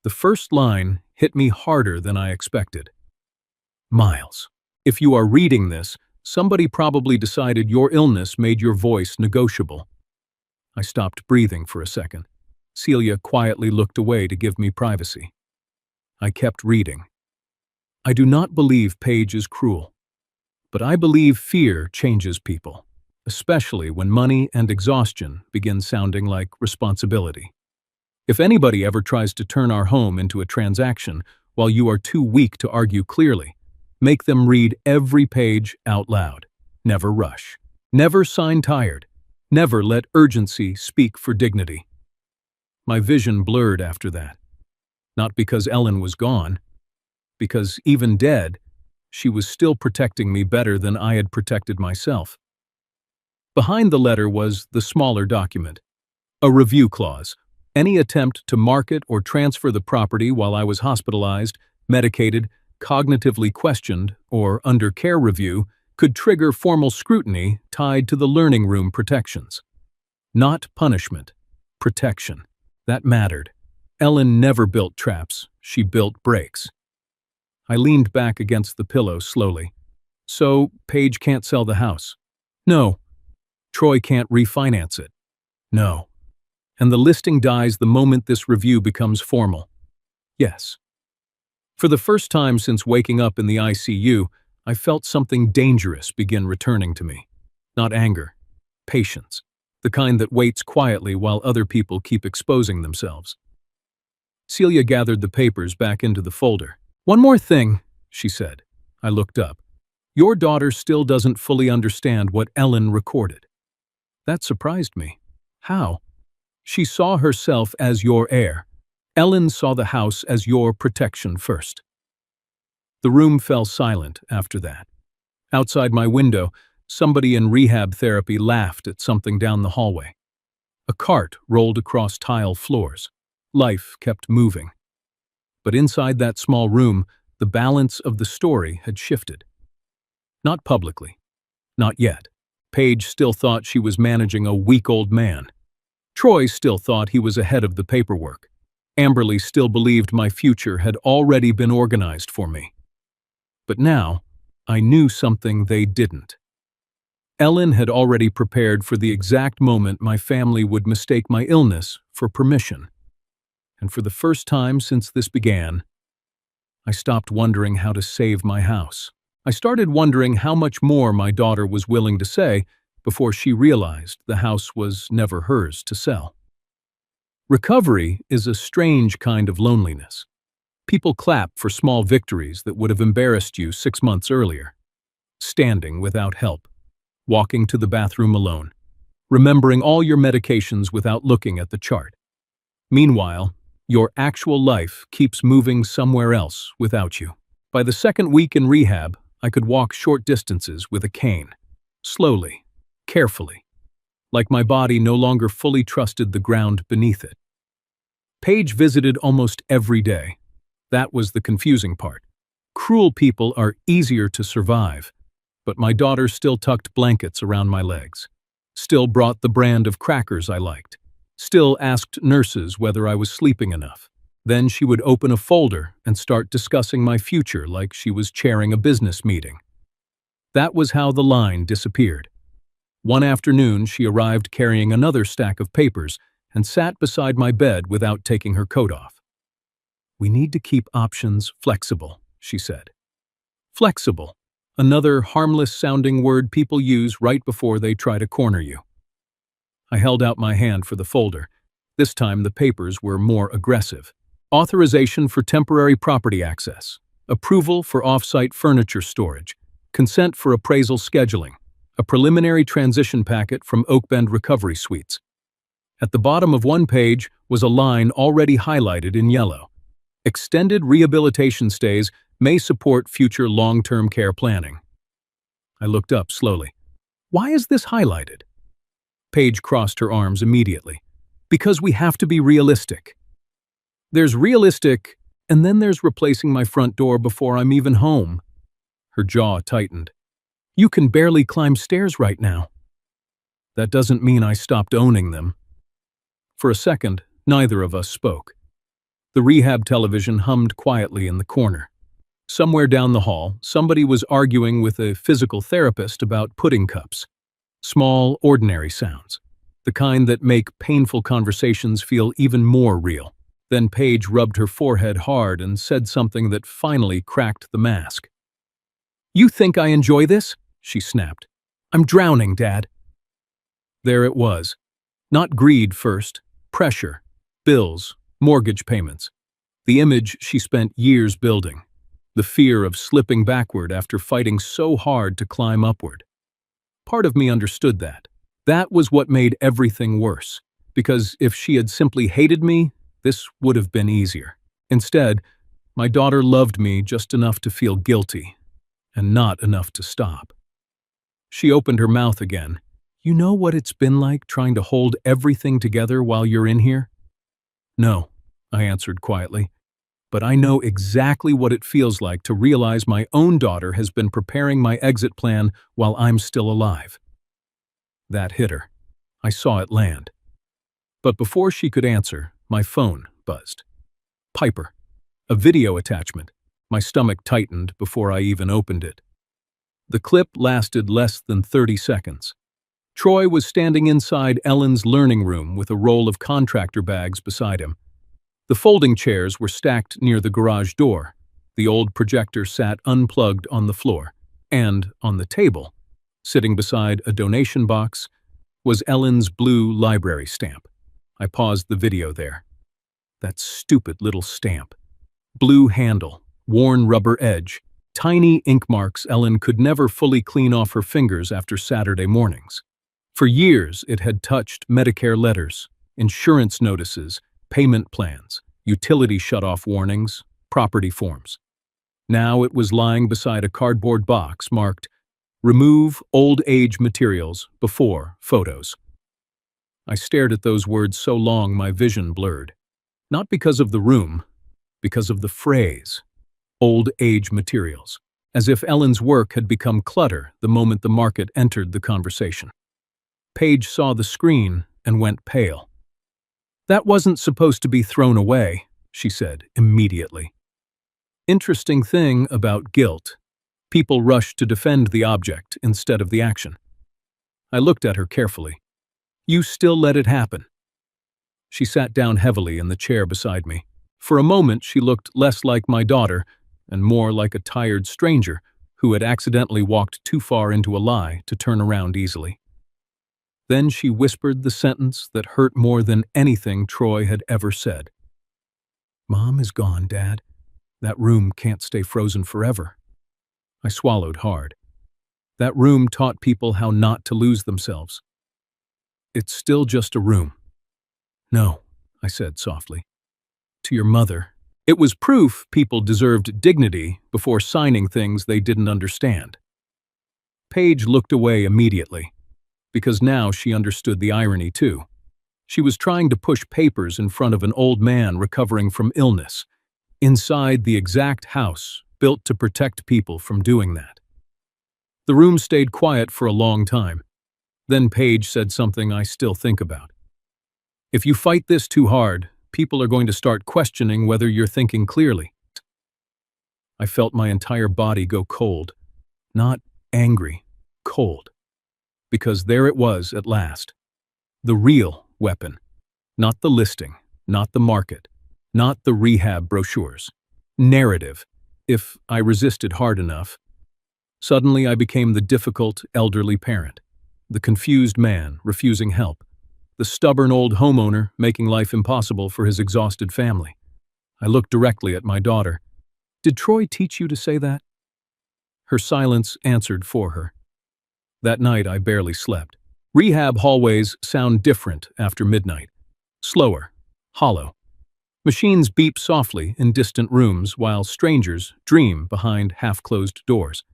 The first line hit me harder than I expected. Miles, if you are reading this, somebody probably decided your illness made your voice negotiable. I stopped breathing for a second. Celia quietly looked away to give me privacy. I kept reading. I do not believe Paige is cruel, but I believe fear changes people. especially when money and exhaustion begin sounding like responsibility. If anybody ever tries to turn our home into a transaction while you are too weak to argue clearly, make them read every page out loud. Never rush. Never sign tired. Never let urgency speak for dignity. My vision blurred after that. Not because Ellen was gone, because even dead, she was still protecting me better than I had protected myself. Behind the letter was the smaller document, a review clause. Any attempt to market or transfer the property while I was hospitalized, medicated, cognitively questioned, or under care review could trigger formal scrutiny tied to the learning room protections. Not punishment, protection. That mattered. Ellen never built traps, she built brakes. I leaned back against the pillow slowly. So, Paige can't sell the house? No. Troy can't refinance it? No. And the listing dies the moment this review becomes formal? Yes. For the first time since waking up in the ICU, I felt something dangerous begin returning to me. Not anger, patience, the kind that waits quietly while other people keep exposing themselves. Celia gathered the papers back into the folder. "One more thing," she said. I looked up. "Your daughter still doesn't fully understand what Ellen recorded." That surprised me. How? She saw herself as your heir. Ellen saw the house as your protection first. The room fell silent after that. Outside my window, somebody in rehab therapy laughed at something down the hallway. A cart rolled across tile floors. Life kept moving. But inside that small room, the balance of the story had shifted. Not publicly. Not yet. Paige still thought she was managing a weak old man. Troy still thought he was ahead of the paperwork. Amberly still believed my future had already been organized for me. But now, I knew something they didn't. Ellen had already prepared for the exact moment my family would mistake my illness for permission. And for the first time since this began, I stopped wondering how to save my house. I started wondering how much more my daughter was willing to say before she realized the house was never hers to sell. Recovery is a strange kind of loneliness. People clap for small victories that would have embarrassed you 6 months earlier. Standing without help, walking to the bathroom alone, remembering all your medications without looking at the chart. Meanwhile, your actual life keeps moving somewhere else without you. By the second week in rehab, I could walk short distances with a cane. Slowly, carefully, like my body no longer fully trusted the ground beneath it. Paige visited almost every day. That was the confusing part. Cruel people are easier to survive, but my daughter still tucked blankets around my legs, still brought the brand of crackers I liked, still asked nurses whether I was sleeping enough. Then she would open a folder and start discussing my future like she was chairing a business meeting. That was how the line disappeared. One afternoon, she arrived carrying another stack of papers and sat beside my bed without taking her coat off. "We need to keep options flexible," she said. Flexible, another harmless-sounding word people use right before they try to corner you. I held out my hand for the folder. This time the papers were more aggressive. Authorization for temporary property access, approval for off-site furniture storage, consent for appraisal scheduling, a preliminary transition packet from Oak Bend Recovery Suites. At the bottom of one page was a line already highlighted in yellow. Extended rehabilitation stays may support future long-term care planning. I looked up slowly. Why is this highlighted? Paige crossed her arms immediately. Because we have to be realistic. There's realistic, and then there's replacing my front door before I'm even home. Her jaw tightened. You can barely climb stairs right now. That doesn't mean I stopped owning them. For a second, neither of us spoke. The rehab television hummed quietly in the corner. Somewhere down the hall, somebody was arguing with a physical therapist about pudding cups. Small, ordinary sounds. The kind that make painful conversations feel even more real. Then Paige rubbed her forehead hard and said something that finally cracked the mask. "You think I enjoy this?" she snapped. "I'm drowning, Dad." There it was. Not greed first, pressure, bills, mortgage payments. The image she spent years building. The fear of slipping backward after fighting so hard to climb upward. Part of me understood that. That was what made everything worse. Because if she had simply hated me, this would have been easier. Instead, my daughter loved me just enough to feel guilty, and not enough to stop. She opened her mouth again. You know what it's been like trying to hold everything together while you're in here? No, I answered quietly. But I know exactly what it feels like to realize my own daughter has been preparing my exit plan while I'm still alive. That hit her. I saw it land. But before she could answer, my phone buzzed. Piper. A video attachment. My stomach tightened before I even opened it. The clip lasted less than 30 seconds. Troy was standing inside Ellen's learning room with a roll of contractor bags beside him. The folding chairs were stacked near the garage door. The old projector sat unplugged on the floor. And on the table, sitting beside a donation box, was Ellen's blue library stamp. I paused the video there. That stupid little stamp. Blue handle, worn rubber edge, tiny ink marks Ellen could never fully clean off her fingers after Saturday mornings. For years, it had touched Medicare letters, insurance notices, payment plans, utility shut-off warnings, property forms. Now it was lying beside a cardboard box marked, "Remove old age materials before photos." I stared at those words so long my vision blurred. Not because of the room, because of the phrase, old age materials, as if Ellen's work had become clutter the moment the market entered the conversation. Paige saw the screen and went pale. That wasn't supposed to be thrown away, she said immediately. Interesting thing about guilt. People rush to defend the object instead of the action. I looked at her carefully. You still let it happen. She sat down heavily in the chair beside me. For a moment, she looked less like my daughter and more like a tired stranger who had accidentally walked too far into a lie to turn around easily. Then she whispered the sentence that hurt more than anything Troy had ever said. Mom is gone, Dad. That room can't stay frozen forever. I swallowed hard. That room taught people how not to lose themselves. It's still just a room. No, I said softly. To your mother. It was proof people deserved dignity before signing things they didn't understand. Paige looked away immediately, because now she understood the irony too. She was trying to push papers in front of an old man recovering from illness, inside the exact house built to protect people from doing that. The room stayed quiet for a long time. Then Paige said something I still think about. If you fight this too hard, people are going to start questioning whether you're thinking clearly. I felt my entire body go cold. Not angry, cold. Because there it was at last. The real weapon. Not the listing, not the market, not the rehab brochures. Narrative. If I resisted hard enough. Suddenly I became the difficult, elderly parent. The confused man, refusing help. The stubborn old homeowner, making life impossible for his exhausted family. I looked directly at my daughter. Did Troy teach you to say that? Her silence answered for her. That night I barely slept. Rehab hallways sound different after midnight. Slower, hollow. Machines beep softly in distant rooms while strangers dream behind half-closed doors.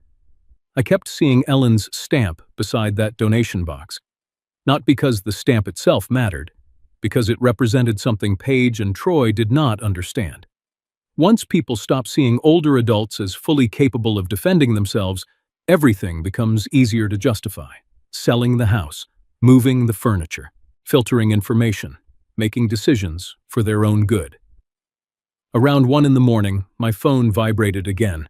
I kept seeing Ellen's stamp beside that donation box. Not because the stamp itself mattered, because it represented something Paige and Troy did not understand. Once people stop seeing older adults as fully capable of defending themselves, everything becomes easier to justify. Selling the house, moving the furniture, filtering information, making decisions for their own good. Around 1 a.m, my phone vibrated again.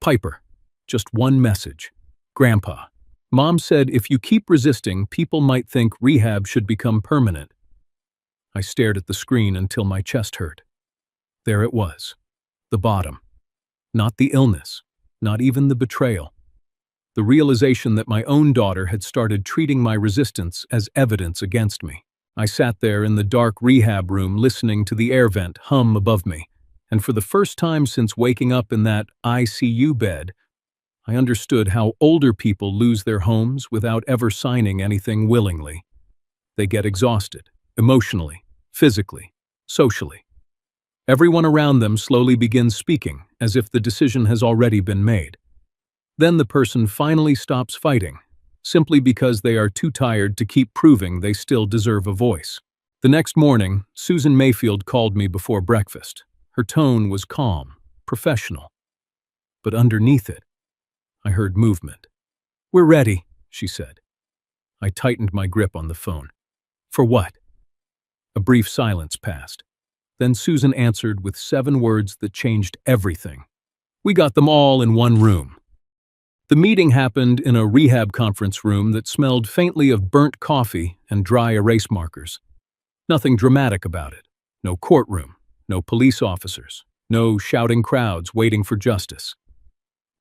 Piper. Just one message. Grandpa. Mom said if you keep resisting, people might think rehab should become permanent. I stared at the screen until my chest hurt. There it was. The bottom. Not the illness. Not even the betrayal. the realization that my own daughter had started treating my resistance as evidence against me. I sat there in the dark rehab room listening to the air vent hum above me, and for the first time since waking up in that ICU bed, I understood how older people lose their homes without ever signing anything willingly. They get exhausted, emotionally, physically, socially. Everyone around them slowly begins speaking, as if the decision has already been made. Then the person finally stops fighting, simply because they are too tired to keep proving they still deserve a voice. The next morning, Susan Mayfield called me before breakfast. Her tone was calm, professional. But underneath it, I heard movement. "We're ready," she said. I tightened my grip on the phone. "For what?" A brief silence passed. Then Susan answered with 7 words that changed everything. "We got them all in one room." The meeting happened in a rehab conference room that smelled faintly of burnt coffee and dry erase markers. Nothing dramatic about it. No courtroom, no police officers, no shouting crowds waiting for justice.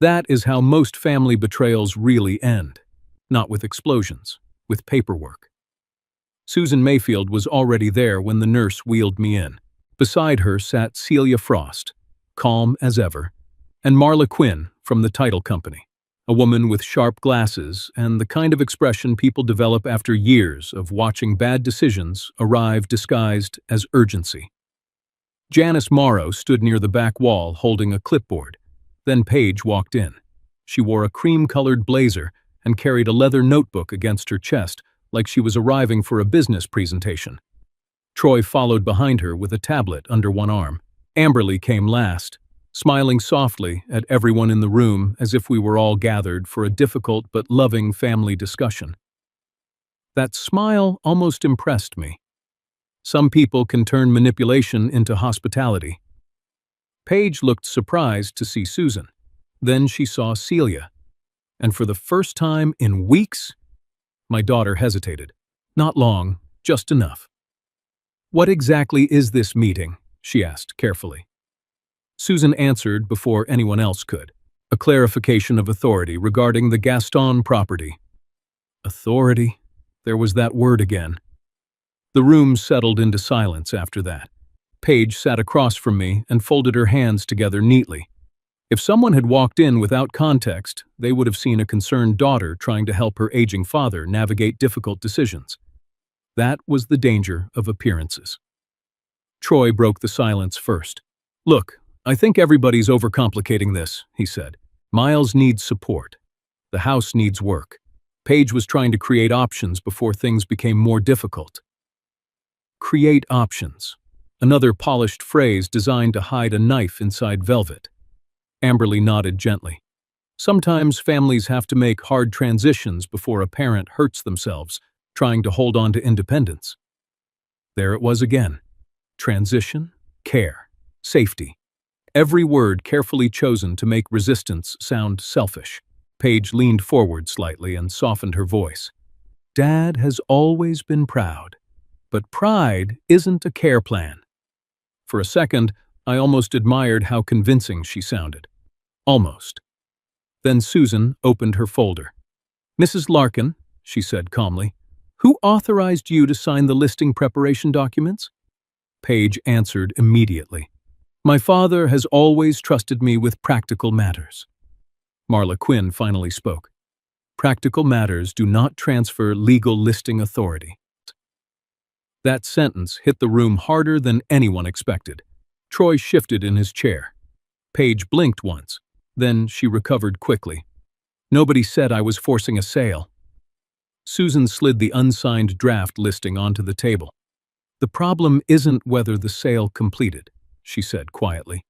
That is how most family betrayals really end. Not with explosions, with paperwork. Susan Mayfield was already there when the nurse wheeled me in. Beside her sat Celia Frost, calm as ever, and Marla Quinn from the title company, a woman with sharp glasses and the kind of expression people develop after years of watching bad decisions arrive disguised as urgency. Janice Morrow stood near the back wall holding a clipboard. Then Paige walked in. She wore a cream-colored blazer and carried a leather notebook against her chest like she was arriving for a business presentation. Troy followed behind her with a tablet under one arm. Amberly came last, smiling softly at everyone in the room as if we were all gathered for a difficult but loving family discussion. That smile almost impressed me. Some people can turn manipulation into hospitality. Paige looked surprised to see Susan. Then she saw Celia. And for the first time in weeks, my daughter hesitated. Not long, just enough. "What exactly is this meeting?" she asked carefully. Susan answered before anyone else could. "A clarification of authority regarding the Gaston property." Authority? There was that word again. The room settled into silence after that. Paige sat across from me and folded her hands together neatly. If someone had walked in without context, they would have seen a concerned daughter trying to help her aging father navigate difficult decisions. That was the danger of appearances. Troy broke the silence first. "Look, I think everybody's overcomplicating this," he said. "Miles needs support. The house needs work." Paige was trying to create options before things became more difficult. Create options. Another polished phrase designed to hide a knife inside velvet. Amberly nodded gently. Sometimes families have to make hard transitions before a parent hurts themselves, trying to hold on to independence. There it was again. Transition, care, safety. Every word carefully chosen to make resistance sound selfish. Paige leaned forward slightly and softened her voice. "Dad has always been proud, but pride isn't a care plan." For a second, I almost admired how convincing she sounded. Almost. Then Susan opened her folder. "Mrs. Larkin," she said calmly, "who authorized you to sign the listing preparation documents?" Paige answered immediately. "My father has always trusted me with practical matters." Marla Quinn finally spoke. "Practical matters do not transfer legal listing authority." That sentence hit the room harder than anyone expected. Troy shifted in his chair. Paige blinked once. Then she recovered quickly. "Nobody said I was forcing a sale." Susan slid the unsigned draft listing onto the table. "The problem isn't whether the sale completed," she said quietly.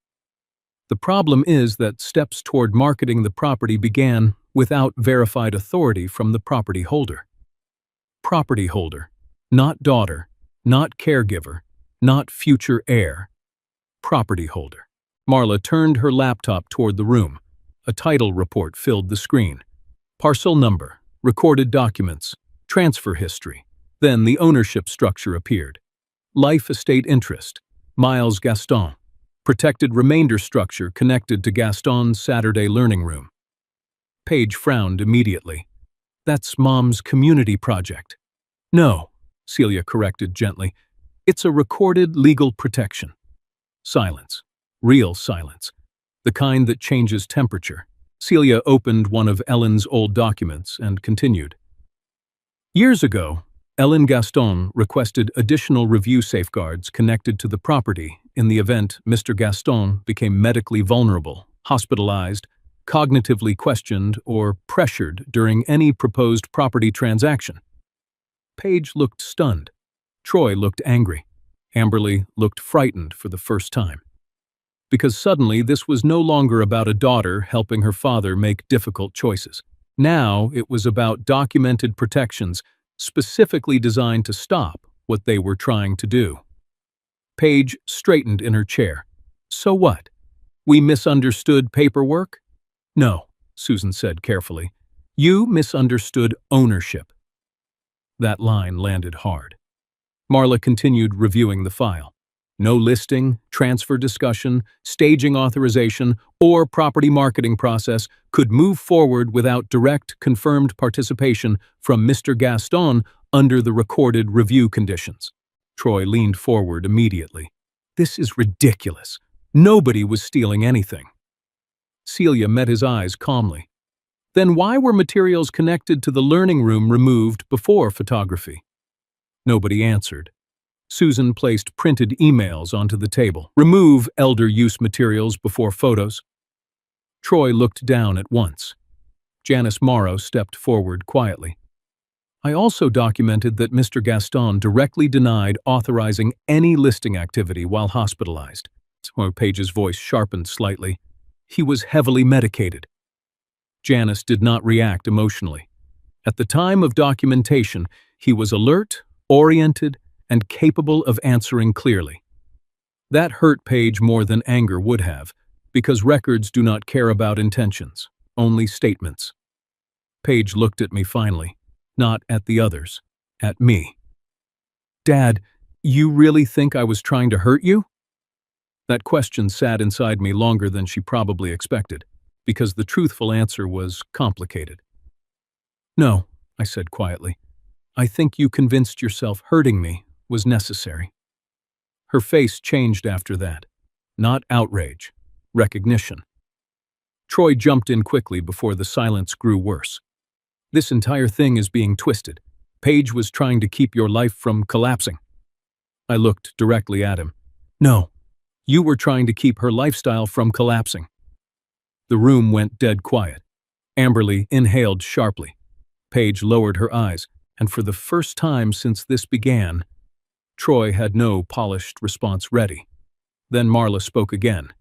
"The problem is that steps toward marketing the property began without verified authority from the property holder." Property holder, not daughter, not caregiver, not future heir. Property holder. Marla turned her laptop toward the room. A title report filled the screen. Parcel number, recorded documents, transfer history. Then the ownership structure appeared. Life estate interest, Miles Gaston. Protected remainder structure connected to Gaston's Saturday learning room. Paige frowned immediately. That's Mom's community project. No, Celia corrected gently. It's a recorded legal protection. Silence. Real silence. The kind that changes temperature. Celia opened one of Ellen's old documents and continued. Years ago, Ellen Gaston requested additional review safeguards connected to the property in the event Mr. Gaston became medically vulnerable, hospitalized, cognitively questioned, or pressured during any proposed property transaction. Paige looked stunned. Troy looked angry. Amberly looked frightened for the first time. Because suddenly this was no longer about a daughter helping her father make difficult choices. Now it was about documented protections specifically designed to stop what they were trying to do. Paige straightened in her chair. So what? We misunderstood paperwork? No, Susan said carefully. You misunderstood ownership. That line landed hard. Marla continued reviewing the file. No listing, transfer discussion, staging authorization, or property marketing process could move forward without direct, confirmed participation from Mr. Gaston under the recorded review conditions. Troy leaned forward immediately. This is ridiculous. Nobody was stealing anything. Celia met his eyes calmly. Then why were materials connected to the learning room removed before photography? Nobody answered. Susan placed printed emails onto the table. Remove elder use materials before photos. Troy looked down at once. Janice Morrow stepped forward quietly. I also documented that Mr. Gaston directly denied authorizing any listing activity while hospitalized. Paige's voice sharpened slightly. He was heavily medicated. Janice did not react emotionally. At the time of documentation, he was alert, oriented, and capable of answering clearly. That hurt Paige more than anger would have, because records do not care about intentions, only statements. Paige looked at me finally, not at the others, at me. Dad, you really think I was trying to hurt you? That question sat inside me longer than she probably expected, because the truthful answer was complicated. No, I said quietly. I think you convinced yourself hurting me was necessary. Her face changed after that. Not outrage, recognition. Troy jumped in quickly before the silence grew worse. This entire thing is being twisted. Paige was trying to keep your life from collapsing. I looked directly at him. No, you were trying to keep her lifestyle from collapsing. The room went dead quiet. Amberly inhaled sharply. Paige lowered her eyes, and for the first time since this began, Troy had no polished response ready. Then Marla spoke again.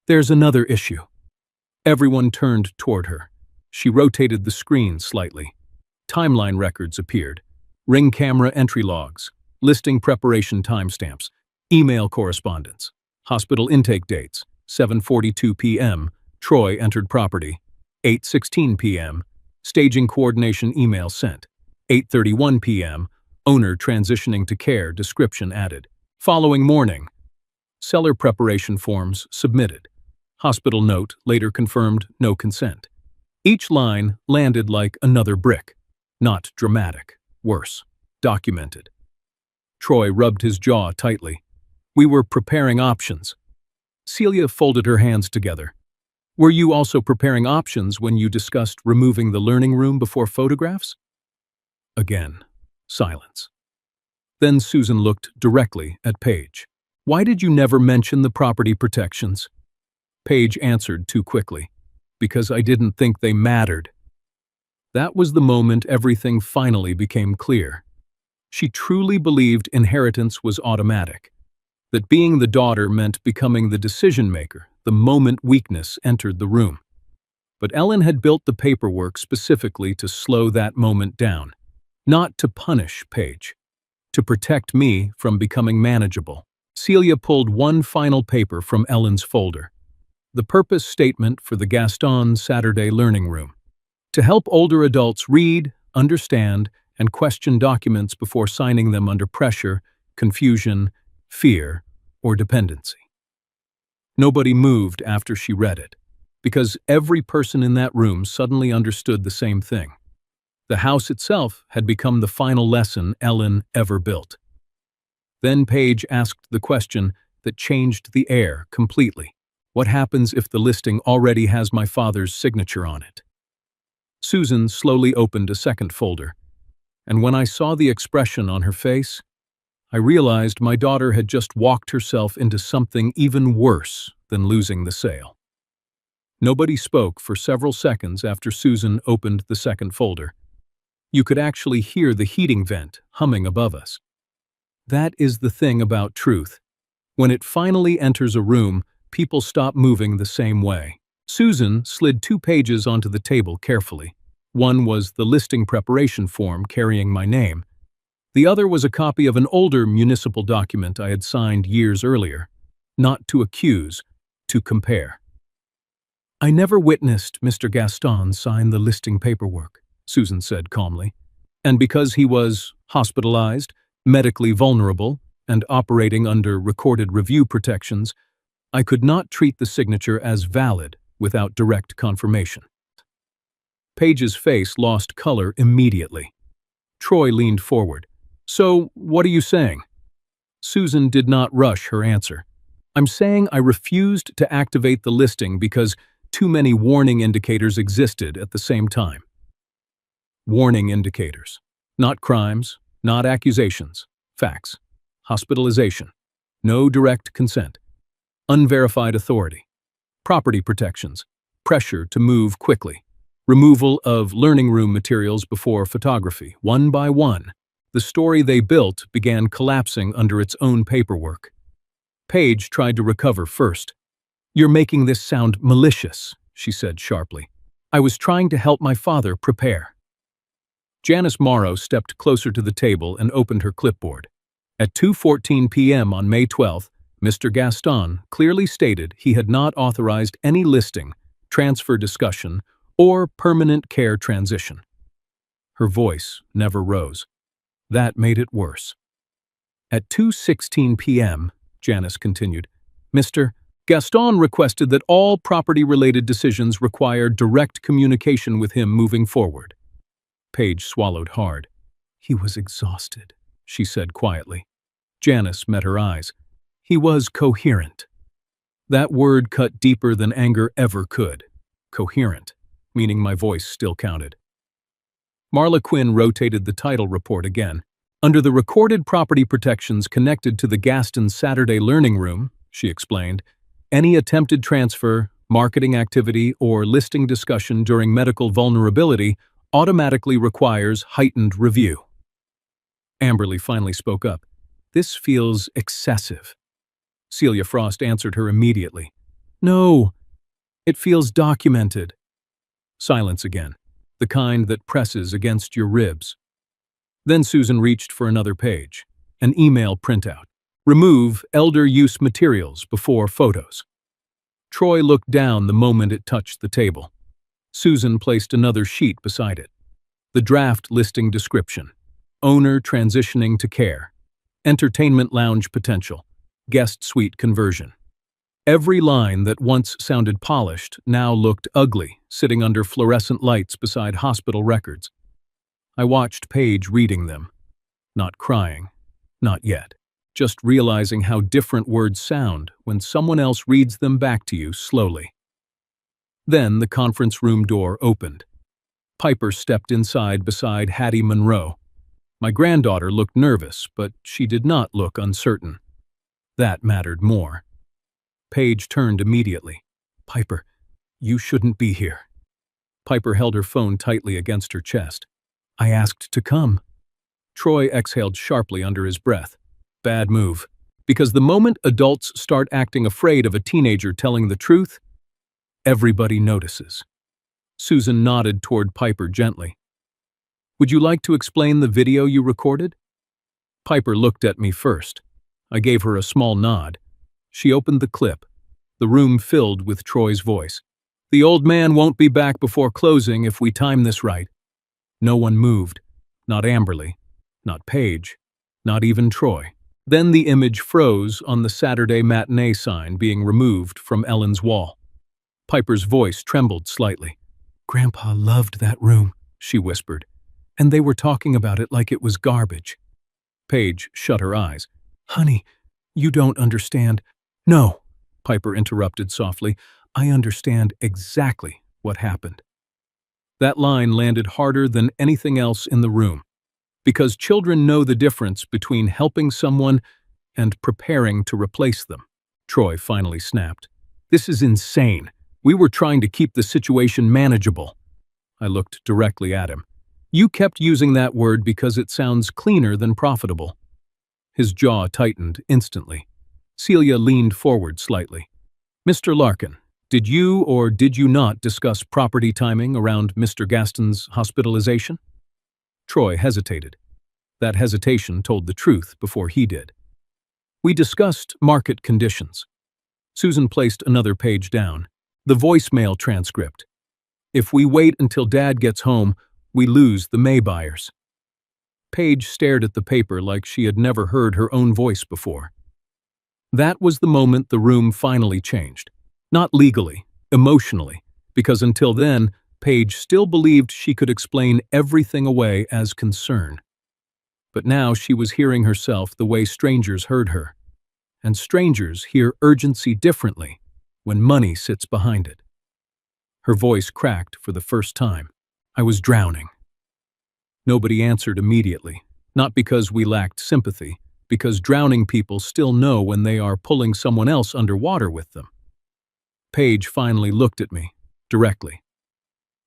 There's another issue. Everyone turned toward her. She rotated the screen slightly. Timeline records appeared. Ring camera entry logs, listing preparation timestamps, email correspondence, hospital intake dates, 7:42 p.m., Troy entered property, 8:16 p.m., staging coordination email sent, 8:31 p.m., owner transitioning to care description added. Following morning, seller preparation forms submitted. Hospital note later confirmed no consent. Each line landed like another brick. Not dramatic, worse, documented. Troy rubbed his jaw tightly. We were preparing options. Celia folded her hands together. Were you also preparing options when you discussed removing the learning room before photographs? Again, silence. Then Susan looked directly at Paige. Why did you never mention the property protections? Paige answered too quickly. Because I didn't think they mattered. That was the moment everything finally became clear. She truly believed inheritance was automatic, that being the daughter meant becoming the decision-maker the moment weakness entered the room. But Ellen had built the paperwork specifically to slow that moment down, not to punish Paige, to protect me from becoming manageable. Celia pulled one final paper from Ellen's folder, the purpose statement for the Gaston Saturday Learning Room, to help older adults read, understand, and question documents before signing them under pressure, confusion, fear, or dependency. Nobody moved after she read it. because every person in that room suddenly understood the same thing. The house itself had become the final lesson Ellen ever built. Then Paige asked the question that changed the air completely. What happens if the listing already has my father's signature on it? Susan slowly opened a second folder, and when I saw the expression on her face, I realized my daughter had just walked herself into something even worse than losing the sale. Nobody spoke for several seconds after Susan opened the second folder. You could actually hear the heating vent humming above us. That is the thing about truth. When it finally enters a room, people stop moving the same way. Susan slid 2 pages onto the table carefully. One was the listing preparation form carrying my name. The other was a copy of an older municipal document I had signed years earlier. Not to accuse, to compare. "I never witnessed Mr. Gaston sign the listing paperwork," Susan said calmly. "And because he was hospitalized, medically vulnerable, and operating under recorded review protections, I could not treat the signature as valid without direct confirmation." Paige's face lost color immediately. Troy leaned forward. "So, what are you saying?" Susan did not rush her answer. "I'm saying I refused to activate the listing because too many warning indicators existed at the same time." Warning indicators. Not crimes, not accusations. Facts. Hospitalization. No direct consent. Unverified authority. Property protections. Pressure to move quickly. Removal of learning room materials before photography. One by one, the story they built began collapsing under its own paperwork. Paige tried to recover first. "You're making this sound malicious," she said sharply. "I was trying to help my father prepare." Janice Morrow stepped closer to the table and opened her clipboard. At 2:14 p.m. on May 12th, Mr. Gaston clearly stated he had not authorized any listing, transfer discussion, or permanent care transition. Her voice never rose. That made it worse. At 2:16 p.m., Janice continued, Mr. Gaston requested that all property-related decisions require direct communication with him moving forward. Paige swallowed hard. "He was exhausted," she said quietly. Janice met her eyes. "He was coherent." That word cut deeper than anger ever could. Coherent, meaning my voice still counted. Marla Quinn rotated the title report again. "Under the recorded property protections connected to the Gaston Saturday Learning Room," she explained, "any attempted transfer, marketing activity, or listing discussion during medical vulnerability automatically requires heightened review." Amberly finally spoke up. "This feels excessive." Celia Frost answered her immediately. "No, it feels documented." Silence again, the kind that presses against your ribs. Then Susan reached for another page, an email printout. "Remove elder use materials before photos." Troy looked down the moment it touched the table. Susan placed another sheet beside it. The draft listing description. Owner transitioning to care. Entertainment lounge potential. Guest suite conversion. Every line that once sounded polished now looked ugly, sitting under fluorescent lights beside hospital records. I watched Paige reading them. Not crying. Not yet. Just realizing how different words sound when someone else reads them back to you slowly. Then the conference room door opened. Piper stepped inside beside Hattie Monroe. My granddaughter looked nervous, but she did not look uncertain. That mattered more. Paige turned immediately. "Piper, you shouldn't be here." Piper held her phone tightly against her chest. "I asked to come." Troy exhaled sharply under his breath. Bad move. Because the moment adults start acting afraid of a teenager telling the truth, everybody notices. Susan nodded toward Piper gently. "Would you like to explain the video you recorded?" Piper looked at me first. I gave her a small nod. She opened the clip. The room filled with Troy's voice. "The old man won't be back before closing if we time this right." No one moved. Not Amberly. Not Paige. Not even Troy. Then the image froze on the Saturday matinee sign being removed from Ellen's wall. Piper's voice trembled slightly. "Grandpa loved that room," she whispered, "and they were talking about it like it was garbage." Paige shut her eyes. "Honey, you don't understand." "No," Piper interrupted softly. "I understand exactly what happened." That line landed harder than anything else in the room, because children know the difference between helping someone and preparing to replace them. Troy finally snapped. "This is insane. We were trying to keep the situation manageable." I looked directly at him. "You kept using that word because it sounds cleaner than profitable." His jaw tightened instantly. Celia leaned forward slightly. "Mr. Larkin, did you or did you not discuss property timing around Mr. Gaston's hospitalization?" Troy hesitated. That hesitation told the truth before he did. "We discussed market conditions." Susan placed another page down. "The voicemail transcript. If we wait until Dad gets home, we lose the May buyers." Paige stared at the paper like she had never heard her own voice before. That was the moment the room finally changed. Not legally, emotionally, because until then, Paige still believed she could explain everything away as concern. But now she was hearing herself the way strangers heard her. And strangers hear urgency differently when money sits behind it. Her voice cracked for the first time. "I was drowning." Nobody answered immediately, not because we lacked sympathy, because drowning people still know when they are pulling someone else underwater with them. Paige finally looked at me, directly.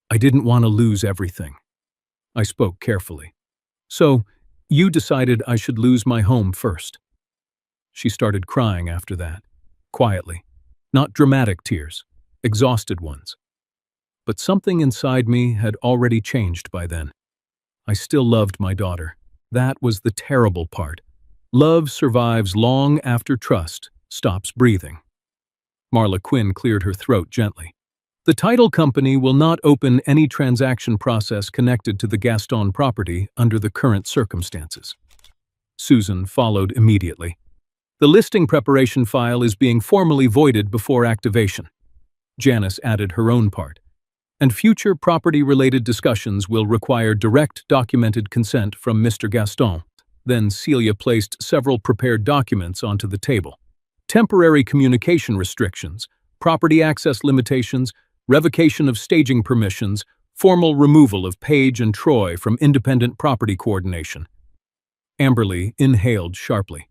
"I didn't want to lose everything." I spoke carefully. "So, you decided I should lose my home first." She started crying after that, quietly. Not dramatic tears, exhausted ones. But something inside me had already changed by then. I still loved my daughter. That was the terrible part. Love survives long after trust stops breathing. Marla Quinn cleared her throat gently. "The title company will not open any transaction process connected to the Gaston property under the current circumstances." Susan followed immediately. "The listing preparation file is being formally voided before activation." Janice added her own part. "And future property-related discussions will require direct documented consent from Mr. Gaston." Then Celia placed several prepared documents onto the table. Temporary communication restrictions, property access limitations, revocation of staging permissions, formal removal of Paige and Troy from independent property coordination. Amberly inhaled sharply.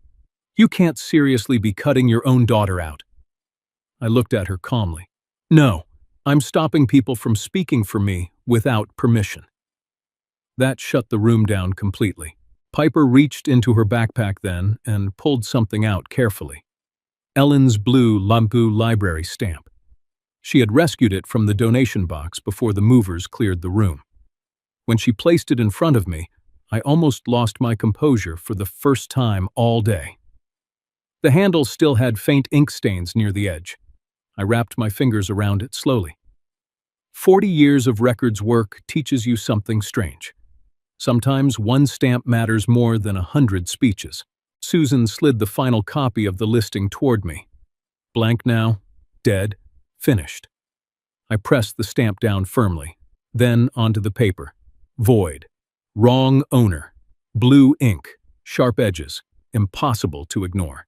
"You can't seriously be cutting your own daughter out." I looked at her calmly. "No, I'm stopping people from speaking for me without permission." That shut the room down completely. Piper reached into her backpack then and pulled something out carefully. Ellen's blue Lampu library stamp. She had rescued it from the donation box before the movers cleared the room. When she placed it in front of me, I almost lost my composure for the first time all day. The handle still had faint ink stains near the edge. I wrapped my fingers around it slowly. 40 years of records work teaches you something strange. Sometimes one stamp matters more than 100 speeches. Susan slid the final copy of the listing toward me. Blank now, dead, finished. I pressed the stamp down firmly, then onto the paper. Void. Wrong owner. Blue ink. Sharp edges. Impossible to ignore.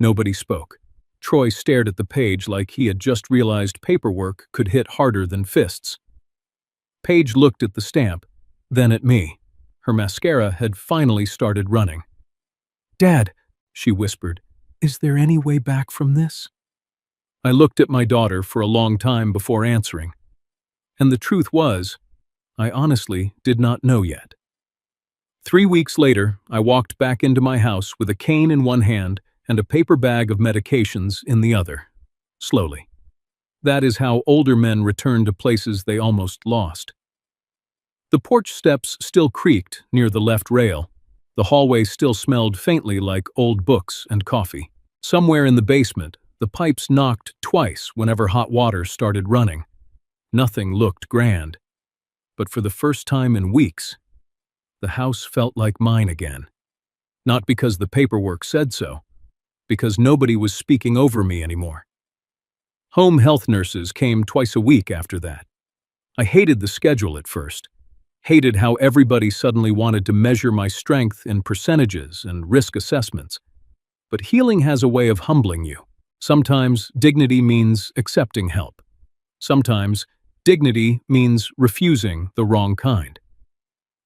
Nobody spoke. Troy stared at the page like he had just realized paperwork could hit harder than fists. Paige looked at the stamp, then at me. Her mascara had finally started running. "Dad," she whispered, "is there any way back from this?" I looked at my daughter for a long time before answering. And the truth was, I honestly did not know yet. 3 weeks later, I walked back into my house with a cane in one hand and a paper bag of medications in the other. Slowly. That is how older men return to places they almost lost. The porch steps still creaked near the left rail. The hallway still smelled faintly like old books and coffee. Somewhere in the basement, the pipes knocked twice whenever hot water started running. Nothing looked grand. But for the first time in weeks, the house felt like mine again. Not because the paperwork said so, because nobody was speaking over me anymore. Home health nurses came twice a week after that. I hated the schedule at first, hated how everybody suddenly wanted to measure my strength in percentages and risk assessments. But healing has a way of humbling you. Sometimes dignity means accepting help. Sometimes dignity means refusing the wrong kind.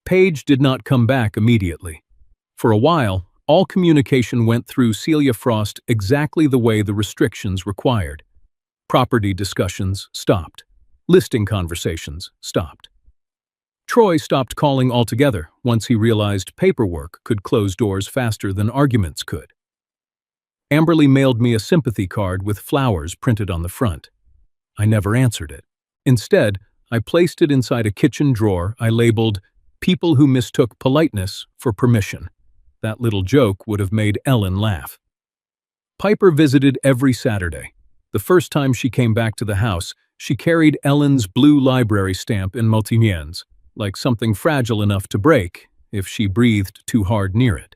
Paige did not come back immediately. For a while, all communication went through Celia Frost exactly the way the restrictions required. Property discussions stopped. Listing conversations stopped. Troy stopped calling altogether once he realized paperwork could close doors faster than arguments could. Amberly mailed me a sympathy card with flowers printed on the front. I never answered it. Instead, I placed it inside a kitchen drawer I labeled "People Who Mistook Politeness for Permission." That little joke would have made Ellen laugh. Piper visited every Saturday. The first time she came back to the house, she carried Ellen's blue library stamp in multimiens, like something fragile enough to break if she breathed too hard near it.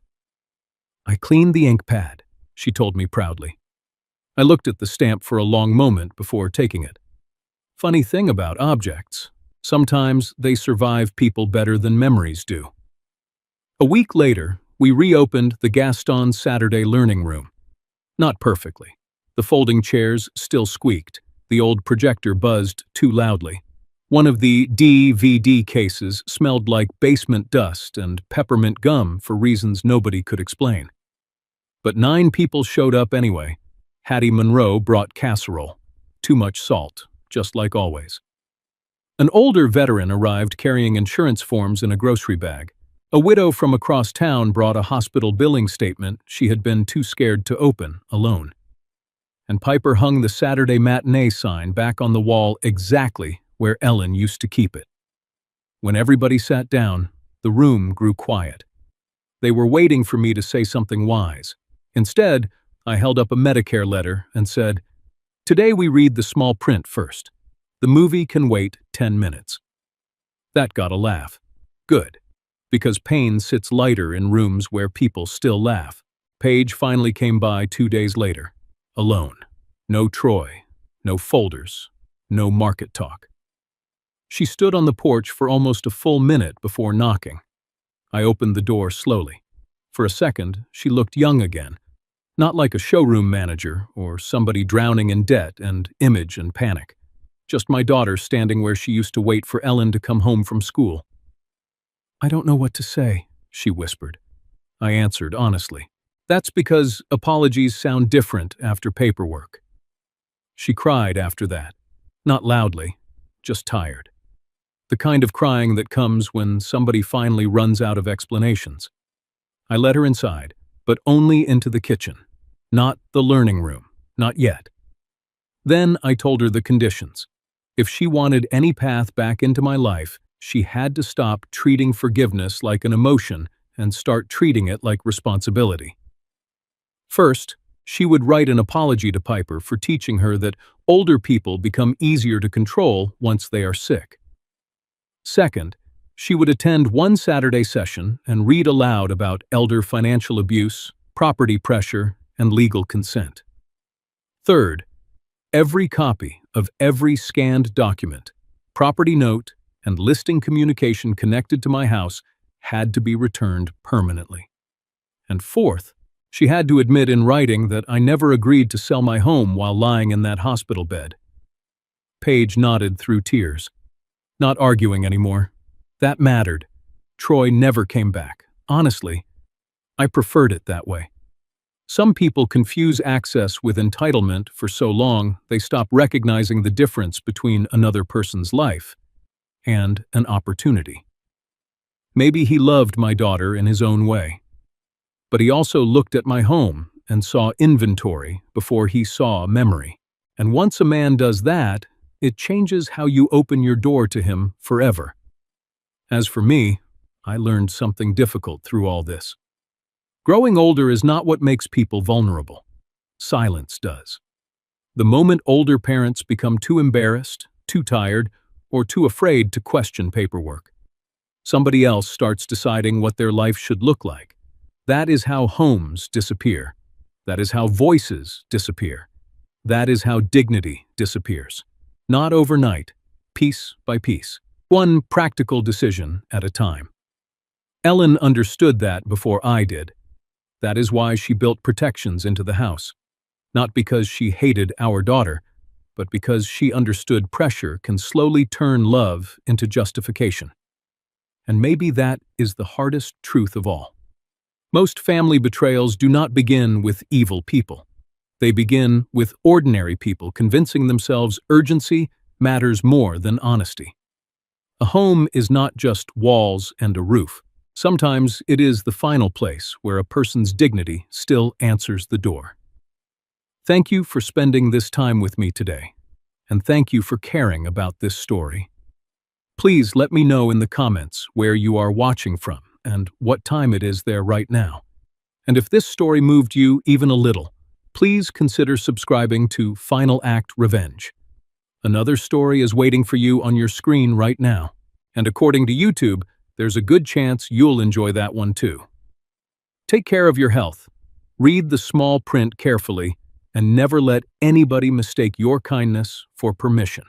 "I cleaned the ink pad," she told me proudly. I looked at the stamp for a long moment before taking it. Funny thing about objects, sometimes they survive people better than memories do. A week later, we reopened the Gaston Saturday Learning Room. Not perfectly. The folding chairs still squeaked. The old projector buzzed too loudly. One of the DVD cases smelled like basement dust and peppermint gum for reasons nobody could explain. But 9 people showed up anyway. Hattie Monroe brought casserole. Too much salt, just like always. An older veteran arrived carrying insurance forms in a grocery bag. A widow from across town brought a hospital billing statement she had been too scared to open alone. And Piper hung the Saturday matinee sign back on the wall exactly where Ellen used to keep it. When everybody sat down, the room grew quiet. They were waiting for me to say something wise. Instead, I held up a Medicare letter and said, "Today we read the small print first. The movie can wait 10 minutes." That got a laugh. Good, because pain sits lighter in rooms where people still laugh. Paige finally came by 2 days later, alone. No Troy, no folders, no market talk. She stood on the porch for almost a full minute before knocking. I opened the door slowly. For a second, she looked young again. Not like a showroom manager or somebody drowning in debt and image and panic. Just my daughter standing where she used to wait for Ellen to come home from school. "I don't know what to say," she whispered. I answered honestly. "That's because apologies sound different after paperwork." She cried after that. Not loudly, just tired. The kind of crying that comes when somebody finally runs out of explanations. I let her inside, but only into the kitchen. Not the learning room, not yet. Then I told her the conditions. If she wanted any path back into my life, she had to stop treating forgiveness like an emotion and start treating it like responsibility. First, she would write an apology to Piper for teaching her that older people become easier to control once they are sick. Second, she would attend one Saturday session and read aloud about elder financial abuse, property pressure, and legal consent. Third, every copy of every scanned document, property note, and listing communication connected to my house had to be returned permanently. And fourth, she had to admit in writing that I never agreed to sell my home while lying in that hospital bed. Paige nodded through tears. Not arguing anymore. That mattered. Troy never came back. Honestly, I preferred it that way. Some people confuse access with entitlement for so long they stop recognizing the difference between another person's life and an opportunity. Maybe he loved my daughter in his own way. But he also looked at my home and saw inventory before he saw memory. And once a man does that, it changes how you open your door to him forever. As for me, I learned something difficult through all this. Growing older is not what makes people vulnerable. Silence does. The moment older parents become too embarrassed, too tired, or too afraid to question paperwork, somebody else starts deciding what their life should look like. That is how homes disappear. That is how voices disappear. That is how dignity disappears. Not overnight, piece by piece, one practical decision at a time. Ellen understood that before I did. That is why she built protections into the house. Not because she hated our daughter, but because she understood pressure can slowly turn love into justification. And maybe that is the hardest truth of all. Most family betrayals do not begin with evil people. They begin with ordinary people convincing themselves urgency matters more than honesty. A home is not just walls and a roof. Sometimes it is the final place where a person's dignity still answers the door. Thank you for spending this time with me today, and thank you for caring about this story. Please let me know in the comments where you are watching from and what time it is there right now. And if this story moved you even a little, please consider subscribing to Final Act Revenge. Another story is waiting for you on your screen right now, and according to YouTube, there's a good chance you'll enjoy that one too. Take care of your health. Read the small print carefully, and never let anybody mistake your kindness for permission.